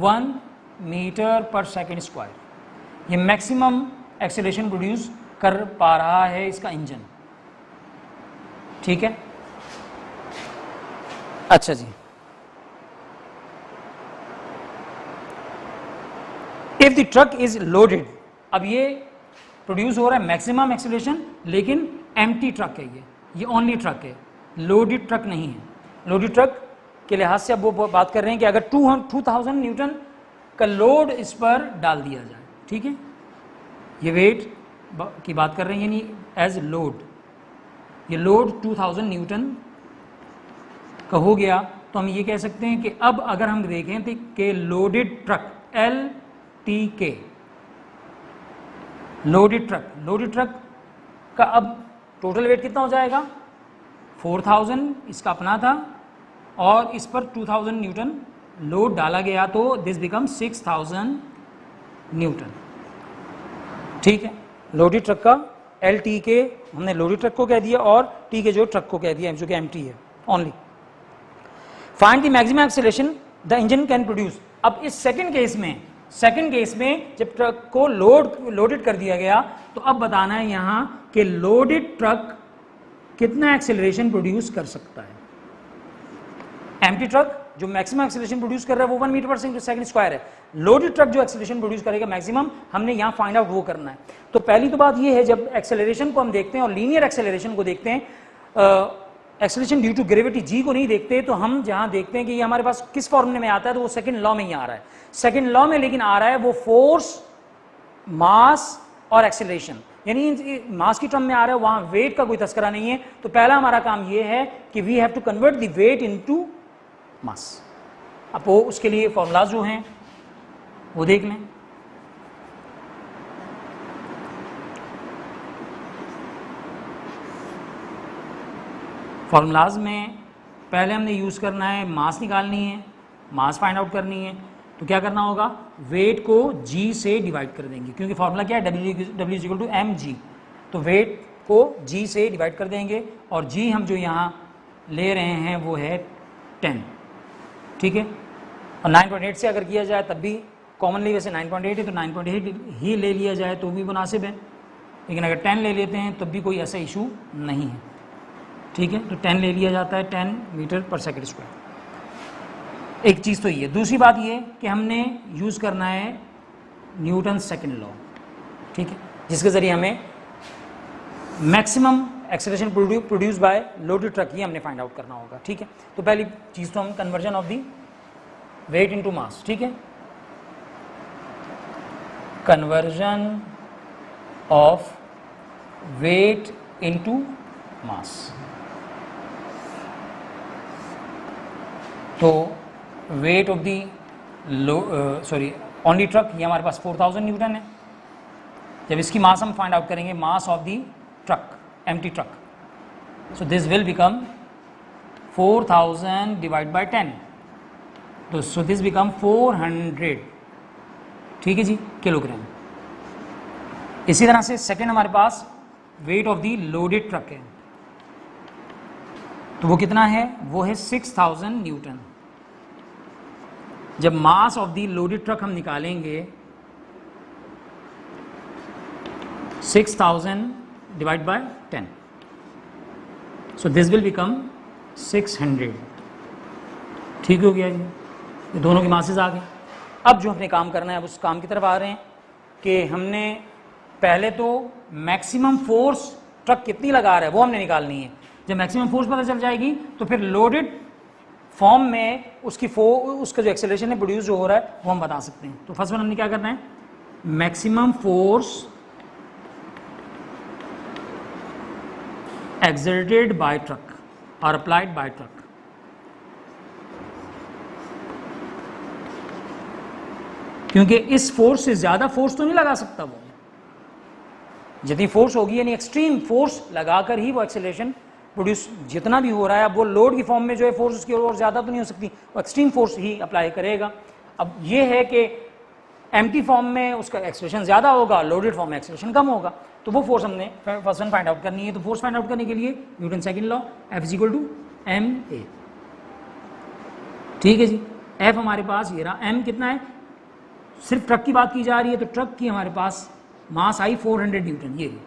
1 मीटर पर सेकंड स्क्वायर। ये मैक्सिमम एक्सेलरेशन प्रोड्यूस कर पा रहा है इसका इंजन। ठीक है, अच्छा जी। If the truck is loaded, अब ये प्रोड्यूस हो रहा है मैक्सिमम एक्सेलरेशन, लेकिन एम्प्टी ट्रक है, ये ओनली ट्रक है, लोडेड ट्रक नहीं है। लोडेड ट्रक के लिहाज से अब वो बात कर रहे हैं कि अगर 2000 न्यूटन का लोड इस पर डाल दिया जाए, ठीक है, ये वेट की बात कर रहे हैं, यानी एज लोड, ये लोड 2000 न्यूटन का हो गया, तो हम ये कह सकते हैं कि अब अगर हम देखें तो कि loaded truck LTK, loaded truck का अब टोटल वेट कितना हो जाएगा, 4000 इसका अपना था और इस पर 2000 न्यूटन लोड डाला गया, तो दिस बिकम 6000 न्यूटन। ठीक है, लोडेड ट्रक का LTK हमने लोडेड ट्रक को कह दिया और TK जो ट्रक को कह दिया जो कि एम्प्टी है only. Find the maximum acceleration the engine can produce. अब इस सेकंड केस में जब ट्रक को लोडेड कर दिया गया, तो अब बताना है यहां कि लोडेड ट्रक कितना एक्सेलरेशन प्रोड्यूस कर सकता है। एम्प्टी ट्रक जो मैक्सिमम एक्सेलरेशन प्रोड्यूस कर रहा है वो 1 मीटर पर सेकंड स्क्वायर है। लोडेड ट्रक जो एक्सेलरेशन प्रोड्यूस करेगा मैक्सिमम, हमने यहां फाइंड आउट वो करना है। तो पहली तो बात ये है, जब एक्सेलरेशन को हम देखते हैं और लीनियर एक्सेलरेशन को देखते हैं, acceleration due to gravity G को नहीं देखते, तो हम जहां देखते हैं कि ये हमारे पास किस फॉर्मूले में आता है, तो वो सेकंड लॉ में ही आ रहा है। सेकंड लॉ में लेकिन आ रहा है वो फोर्स, मास और एक्सेलरेशन, यानी मास की टर्म में आ रहा है, वहां वेट का कोई तस्करा नहीं है। तो पहला हमारा काम ये है कि we have to convert the weight into mass. अब वो उसके लिए फॉर्मूलाज जो हैं वो देख लें। फॉर्मूलाज में पहले हमने यूज़ करना है, मास निकालनी है, मास फाइंड आउट करनी है। तो क्या करना होगा, वेट को g से डिवाइड कर देंगे, क्योंकि फॉर्मूला क्या है, W is equal to mg। तो वेट को g से डिवाइड कर देंगे और g हम जो यहाँ ले रहे हैं वो है 10। ठीक है, और 9.8 से अगर किया जाए तब भी कॉमनली वैसे 9.8 है, तो 9.8 ही ले लिया जाए तो भी मुनासिब है, लेकिन अगर 10 ले लेते हैं तब भी कोई ऐसा इशू नहीं है। ठीक है, तो 10 ले लिया जाता है, 10 मीटर पर सेकंड स्क्वायर। एक चीज़ तो ये, दूसरी बात ये कि हमने यूज़ करना है न्यूटन सेकंड लॉ, ठीक है, जिसके ज़रिए हमें maximum acceleration produce by loaded truck ही हमने फाइंड आउट करना होगा। ठीक है, तो पहली चीज़ तो हम conversion of the weight into mass, ठीक है, conversion of weight into mass. तो weight of the only truck, ये हमारे पास 4000 न्यूटन है। जब इसकी मास हम फाइंड आउट करेंगे, mass of the truck, empty truck, so this will become 4000 divide by 10, तो सो दिस बिकम 400, ठीक है जी, किलोग्राम। इसी तरह से सेकंड हमारे पास weight of the loaded truck है, तो वो कितना है, वो है 6000 न्यूटन। जब मास ऑफ द लोडेड ट्रक हम निकालेंगे 6000 divide by 10, so this will become 600, ठीक हो गया जी, ये दोनों की मासेस आ गए। अब जो हमने काम करना है, अब उस काम की तरफ आ रहे हैं कि हमने पहले तो मैक्सिमम फोर्स ट्रक कितनी लगा रहा है वो हमने निकालनी है। जब मैक्सिमम फोर्स पता चल जाएगी तो फिर लोडेड फॉर्म में उसका जो एक्सेलरेशन है प्रोड्यूस जो हो रहा है वो हम बता सकते हैं। तो फर्स्ट वन हमने क्या करना है, maximum force exerted by truck or applied by truck, क्योंकि इस फोर्स से ज्यादा फोर्स तो नहीं लगा सकता वो, जितनी फोर्स होगी यानी एक्सट्रीम फोर्स लगाकर ही वो एक्सेलरेशन प्रोड्यूस जितना भी हो रहा है, अब वो लोड की फॉर्म में जो है फोर्स उसकी और ज्यादा तो नहीं हो सकती, वो एक्सट्रीम फोर्स ही अप्लाई करेगा। अब ये है कि एम्प्टी फॉर्म में उसका एक्सेलरेशन ज्यादा होगा, लोडेड फॉर्म में एक्सेलरेशन कम होगा, तो वो फोर्स हमने फर्स्ट वन फाइंड आउट करनी है। तो फोर्स फाइंड आउट करने के लिए Newton second law, F is equal to ma, ठीक है जी। F हमारे पास ये रहा, m कितना है, सिर्फ ट्रक की बात की जा रही है तो ट्रक की हमारे पास मास आई 400 न्यूटन, ये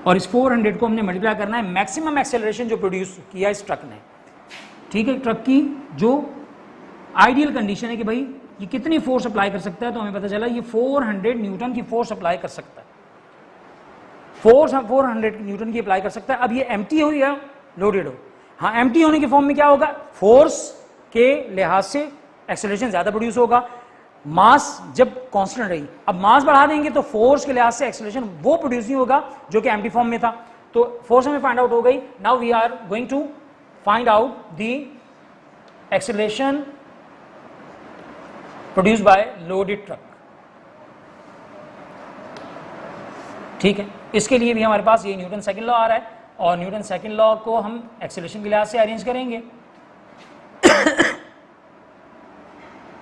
और इस 400 को हमने मल्टीप्लाई करना है मैक्सिमम एक्सेलरेशन जो प्रोड्यूस किया इस ट्रक ने, ठीक है। ट्रक की जो आइडियल कंडीशन है कि भाई ये कितनी फोर्स अप्लाई कर सकता है, तो हमें पता चला ये 400 न्यूटन की फोर्स अप्लाई कर सकता है, फोर्स 400 न्यूटन की अप्लाई कर सकता है। अब ये एम्प्टी हो या लोडेड हो, हाँ एम्प्टी होने के फॉर्म में क्या होगा, फोर्स के लिहाज से एक्सेलरेशन ज्यादा प्रोड्यूस होगा, मास जब कांस्टेंट रही, अब मास बढ़ा देंगे तो फोर्स के लिहाज से एक्सेलरेशन वो प्रोड्यूस नहीं होगा जो कि एम्प्टी फॉर्म में था। तो फोर्स हमें फाइंड आउट हो गई। Now we are going to find out the acceleration produced by loaded truck, ठीक है। इसके लिए भी हमारे पास ये न्यूटन सेकंड लॉ आ रहा है, और न्यूटन सेकंड लॉ को हम एक्सेलरेशन के लिहाज से अरेंज करेंगे।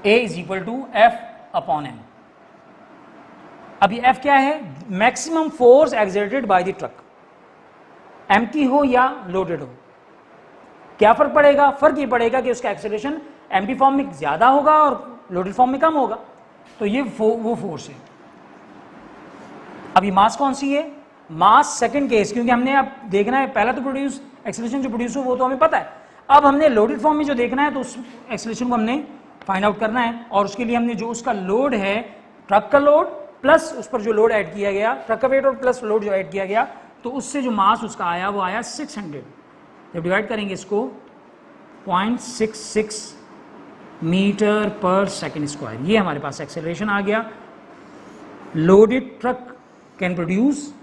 A is equal to F upon M। अब ये F क्या है, maximum force exerted by the truck, empty हो या लोडेड हो, क्या फर्क पड़ेगा, फर्क ये पड़ेगा कि उसका एक्सेलरेशन एम्प्टी फॉर्म में ज्यादा होगा और लोडेड फॉर्म में कम होगा, तो ये वो फोर्स है। अब ये मास कौन सी है, मास सेकंड केस, क्योंकि हमने अब देखना है पहला तो प्रोड्यूस एक्सेलरेशन जो प्रोड्यूस हो वो तो हमें पता है, अब हमने लोडेड फॉर्म में जो देखना है तो उस एक्सेलरेशन को हमने फाइंड आउट करना है, और उसके लिए हमने जो उसका लोड है ट्रक का लोड प्लस उस पर जो लोड ऐड किया गया, ट्रक का वेट और प्लस लोड जो ऐड किया गया, तो उससे जो मास उसका आया वो आया 600। जब डिवाइड करेंगे इसको 0.66 मीटर पर सेकेंड स्क्वायर, ये हमारे पास एक्सेलरेशन आ गया। Loaded truck can produce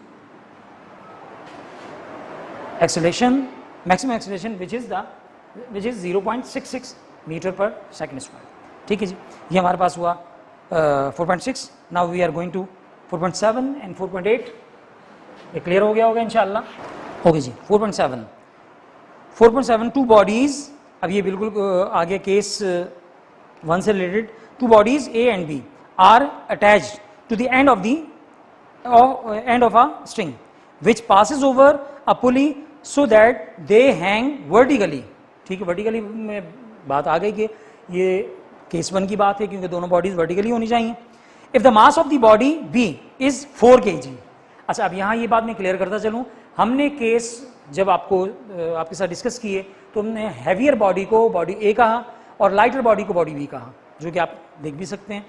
acceleration, maximum acceleration which is 0.66 metre per second square, ठीक है जी। ये हमारे पास हुआ 4.6। Now we are going to 4.7 and 4.8, ये क्लियर हो गया होगा इंशाल्लाह। ओके जी, 4.7 टू बॉडीज, अब ये बिल्कुल आगे केस 1 से related, two bodies A and B are attached to the end of a string which passes over a pulley so that they hang vertically, ठीक है। वर्टिकली में बात आ गई कि ये केस 1 की बात है क्योंकि दोनों बॉडीज वर्टिकली होनी चाहिए। If the mass of the body B is 4 kg, अच्छा अब यहाँ ये बात मैं क्लियर करता चलूँ, हमने केस जब आपके साथ डिस्कस किए तो हमने हैवियर बॉडी को बॉडी A कहा और लाइटर बॉडी को बॉडी B कहा, जो कि आप देख भी सकते हैं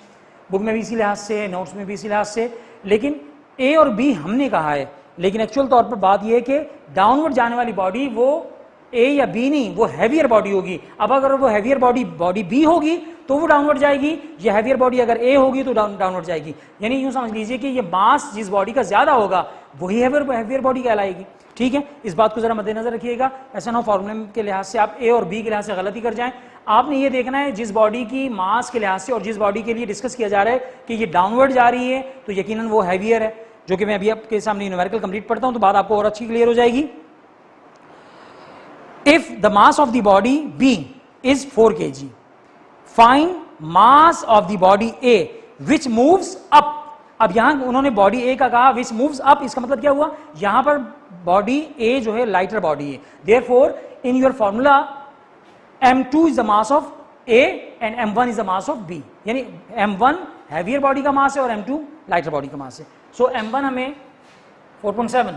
बुक में भी इसी लिहाज से, नोट्स में भी इसी लिहाज से, लेकिन A और B हमने कहा है, लेकिन एक्चुअल तौर पर बात यह है कि डाउनवर्ड जाने वाली बॉडी वो A या B नहीं, वो हैवियर बॉडी होगी। अब अगर वो हैवियर बॉडी B होगी तो वो डाउनवर्ड जाएगी, ये हैवियर बॉडी अगर A होगी तो डाउनवर्ड जाएगी। यानी यूं समझ लीजिए कि ये मास जिस बॉडी का ज्यादा होगा वही हैवियर बॉडी कहलाएगी, ठीक है। इस बात को जरा मद्देनजर रखिएगा, ऐसा ना हो फॉर्मूले के लिहाज से आप A और B के लिहाज से गलती कर जाएं। आपने ये देखना है जिस बॉडी की मास के लिहाज से और जिस बॉडी के लिए डिस्कस किया जा रहा है कि ये डाउनवर्ड जा रही है तो यकीनन वो हैवियर है, जो कि मैं अभी आपके सामने न्यूमेरिकल कंप्लीट पढ़ता हूं तो बात आपको और अच्छी क्लियर हो जाएगी। If the mass of the body B is 4 kg find mass of the body A which moves up. अब यहां उन्होंने बॉडी ए का कहा विच मूव्स अप, इसका मतलब क्या हुआ, यहां पर बॉडी ए जो है लाइटर बॉडी है, therefore in your formula m2 is the mass of A and m1 is the mass of B, यानी m1 हैवियर बॉडी का मास है और m2 लाइटर बॉडी का मास है। सो m1 हमें 4.7,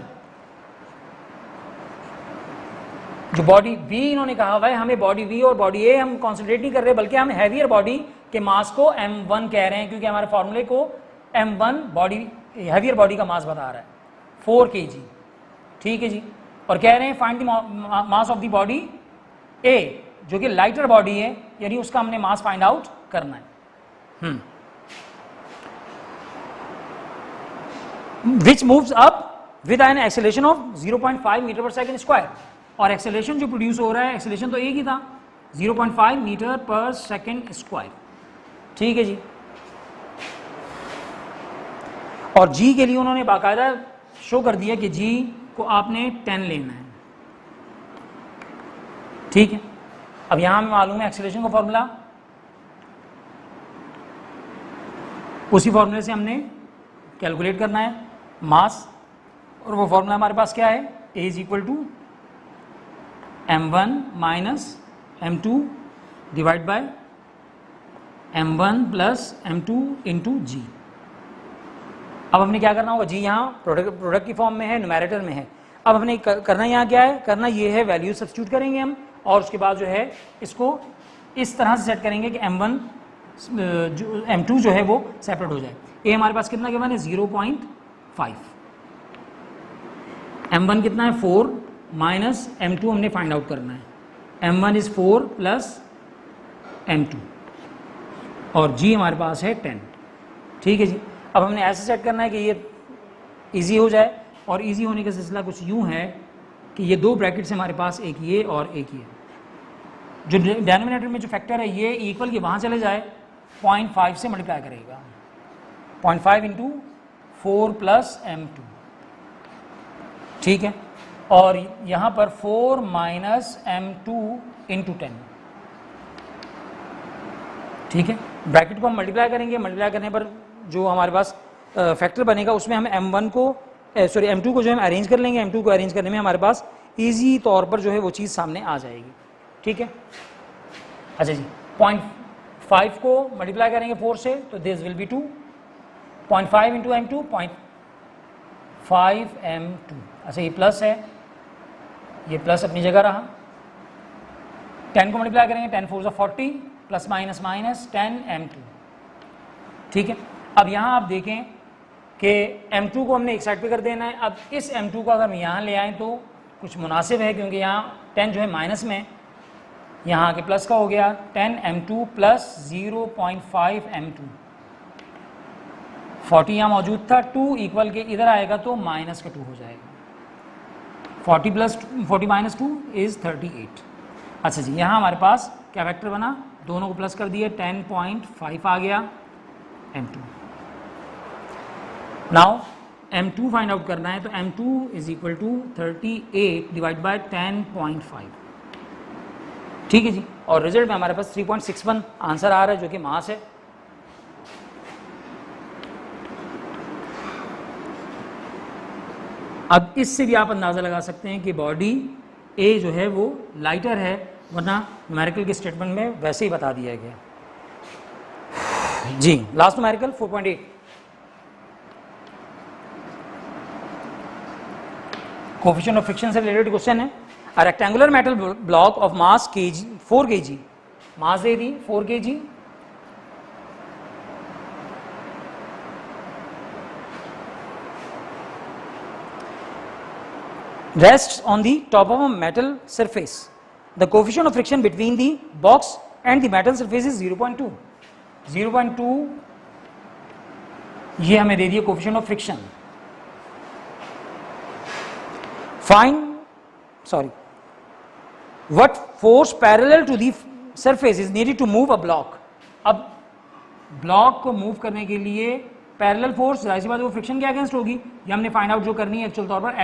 जो बॉडी बी इन्होंने कहा हुआ है, हमें बॉडी बी और बॉडी ए हम कॉन्सेंट्रेट नहीं कर रहे, बल्कि हम हैवियर बॉडी के मास को m1 कह रहे हैं, क्योंकि हमारे फॉर्मूले को m1 बॉडी हैवियर बॉडी का मास बता रहा है 4 kg, ठीक है जी। और कह रहे हैं find the mass of the body ए, जो कि लाइटर बॉडी है, यानी उसका हमने मास फाइंड आउट करना है। Which moves up with an acceleration of 0.5 metre per second square, और एक्सेलरेशन जो प्रोड्यूस हो रहा है, एक्सेलरेशन तो एक ही था 0.5 मीटर पर सेकेंड स्क्वायर, ठीक है जी। और जी के लिए उन्होंने बाकायदा शो कर दिया कि जी को आपने 10 लेना है, ठीक है। अब यहां हमें मालूम है एक्सेलरेशन का फॉर्मूला, उसी फॉर्मूले से हमने कैलकुलेट करना है मास, और वो फॉर्मूला हमारे पास क्या है, a is equal to m1 minus m2 divide by m1 plus m2 into g. अब हमने क्या करना होगा, जी यहाँ प्रोडक्ट की फॉर्म में है, न्यूमैरेटर में है। अब हमने करना यहाँ क्या है, करना ये है वैल्यू सब्स्टिट्यूट करेंगे हम, और उसके बाद जो है इसको इस तरह से सेट करेंगे कि m1 जो m2 जो है वो सेपरेट हो जाए। ए हमारे पास कितना गिवन है 0.5, m1 कितना है 4 माइनस m2 हमने फाइंड आउट करना है, m1 इज 4 प्लस m2, और g हमारे पास है 10, ठीक है जी। अब हमने ऐसे सेट करना है कि ये इजी हो जाए, और इजी होने का सिलसिला कुछ यूं है कि ये दो ब्रैकेट्स हमारे पास, एक ये और एक ये, जो डिनोमिनेटर में जो फैक्टर है ये इक्वल के वहाँ चले जाए, 0.5 से मल्टीप्लाई करेगा, 0.5 इंटू 4 प्लस m2, ठीक है। और यहाँ पर 4 माइनस m2 इंटू 10, ठीक है। ब्रैकेट को हम मल्टीप्लाई करेंगे, मल्टीप्लाई करने पर जो हमारे पास फैक्टर बनेगा उसमें हम m1 को m2 को जो हम अरेंज कर लेंगे, m2 को अरेंज करने में हमारे पास इजी तौर पर जो है वो चीज़ सामने आ जाएगी, ठीक है। अच्छा जी, 0.5 को मल्टीप्लाई करेंगे 4 से, तो this will B 2, 0.5 into m2 0.5 m2। अच्छा ये प्लस है, ये प्लस अपनी जगह रहा, 10 को मल्टीप्लाई करेंगे 10 4 ज़ा 40 प्लस माइनस माइनस 10 m2, ठीक है। अब यहाँ आप देखें कि m2 को हमने एक साइड पे कर देना है। अब इस m2 को अगर हम यहाँ ले आएँ तो कुछ मुनासिब है, क्योंकि यहाँ 10 जो है माइनस में, यहाँ आके प्लस का हो गया 10 m2 प्लस 0.5 m2, 40 यहाँ मौजूद था, 2 इक्वल के इधर आएगा तो माइनस का 2 हो जाएगा, 40 प्लस 40 माइनस 2 इज़ 38। अच्छा जी, यहाँ हमारे पास क्या वेक्टर बना, दोनों को प्लस कर दिए, 10.5 आ गया m2। Now m2 find out करना है, तो m2 is equal to 38 divide by 10.5, ठीक है जी। और रिजल्ट में हमारे पास 3.61 आंसर आ रहा है, जो कि मास है। अब इससे भी आप अंदाज़ा लगा सकते हैं कि बॉडी ए जो है वो लाइटर है, वरना न्यूमेरिकल के स्टेटमेंट में वैसे ही बता दिया गया जी। Last numerical 4.8, coefficient of friction से रिलेटेड क्वेश्चन है। A rectangular metal block of mass kg 4 kg, mass दे दी 4 kg, rests on the top of a metal surface. The coefficient of friction between the box and the metal surface is 0.2. 0.2 ये हमें दे दिया coefficient of friction. what force parallel to the surface is needed to move a block। अब block को move करने के लिए parallel force, जाहिर सी बात है वो फ्रिक्शन के अगेंस्ट होगी, ये हमने फाइंड आउट जो करनी है एक्चुअल तौर पर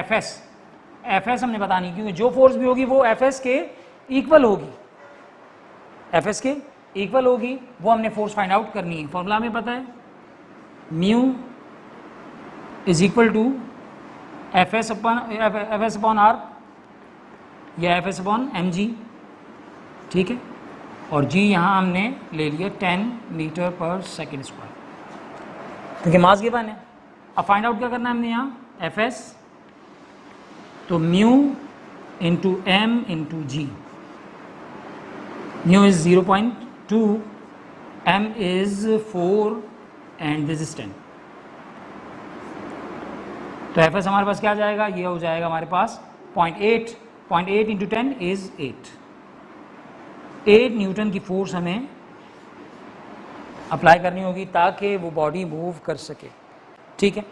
एफएस हमने बतानी, क्योंकि जो फोर्स भी होगी वो एफएस के इक्वल होगी, एफएस के इक्वल होगी वो हमने फोर्स फाइंड आउट करनी है। फॉर्मूला हमें पता है, mu is equal to f s upon r या f s upon m g, ठीक है। और जी यहाँ हमने ले लिया 10 मीटर पर सेकेंड स्क्वायर, क्योंकि मास गिवन है। अब फाइंड आउट क्या करना है हमने यहाँ, एफ एस, तो mu into M into G, mu is 0.2, M is 4 and this is 10। तो एफ एस हमारे पास क्या आ जाएगा, ये हो जाएगा हमारे पास 0.8 इंटू 10 इज 8 न्यूटन की फोर्स हमें अप्लाई करनी होगी ताकि वो बॉडी मूव कर सके, ठीक है।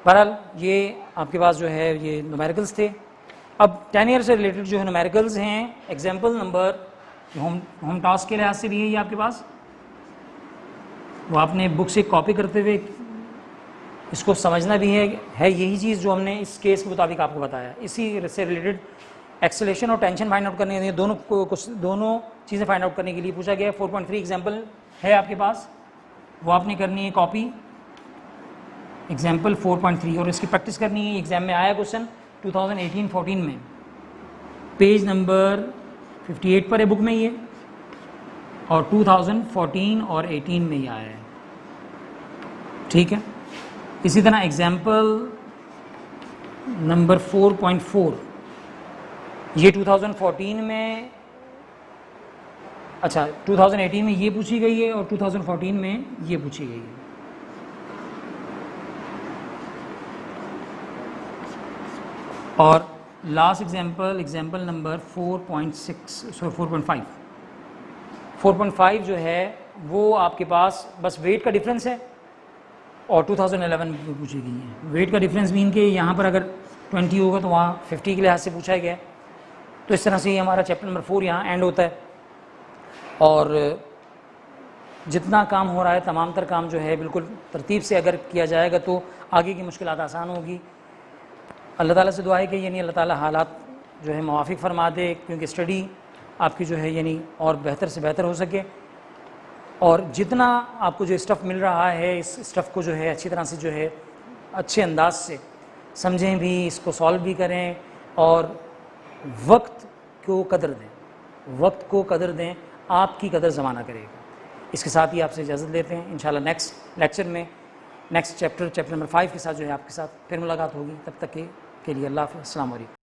बहरहाल ये आपके पास जो है ये न्यूमेरिकल्स थे। अब 10 ईयर से रिलेटेड जो है न्यूमेरिकल्स हैं, एग्जाम्पल नंबर होम टास्क के लिहाज से भी है ये आपके पास, वो आपने बुक से कॉपी करते हुए इसको समझना भी है यही चीज़ जो हमने इस केस के मुताबिक आपको बताया। इसी से रिलेटेड एक्सेलेरेशन और टेंशन फाइंड आउट करने के लिए दोनों चीज़ें फाइंड आउट करने के लिए पूछा गया है। 4.3 एग्जाम्पल है आपके पास, वो आपने करनी है कॉपी, एग्जाम्पल 4.3, और इसकी प्रैक्टिस करनी है। एग्जाम में आया क्वेश्चन 2018-14 में, पेज नंबर 58 पर है बुक में ये, और 2014 और 18 में ये आया है, ठीक है। इसी तरह एग्जाम्पल नंबर 4.4 ये 2014 में, अच्छा 2018 में ये पूछी गई है और 2014 में ये पूछी गई है। और लास्ट एग्जाम्पल नंबर 4.5 जो है वो आपके पास बस वेट का डिफरेंस है और 2011 में पूछी गई है। वेट का डिफरेंस मीन के यहाँ पर अगर 20 होगा तो वहाँ 50 के लिहाज से पूछा गया है। तो इस तरह से ही हमारा चैप्टर नंबर 4 यहाँ एंड होता है। और जितना काम हो रहा है तमाम तर काम जो है बिल्कुल तरतीब से अगर किया जाएगा तो आगे की मुश्किलात आसान होगी। अल्लाह ताला से दुआ है कि यानी अल्लाह ताला हालात जो है मुवाफिक फरमा दे, क्योंकि स्टडी आपकी जो है यानी और बेहतर से बेहतर हो सके। और जितना आपको जो स्टफ़ मिल रहा है इस स्टफ़ को जो है अच्छी तरह से जो है अच्छे अंदाज से समझें भी, इसको सॉल्व भी करें और वक्त को कदर दें, वक्त को कदर दें, आपकी कदर ज़माना करेगा। इसके साथ ही आपसे इजाज़त लेते हैं। इंशाल्लाह नेक्स्ट लेक्चर में नेक्स्ट चैप्टर नंबर 5 के साथ जो है आपके साथ फिर मुलाकात होगी। तब तक के लिए अल्लाह हाफ़िज़, अस्सलाम वालेकुम।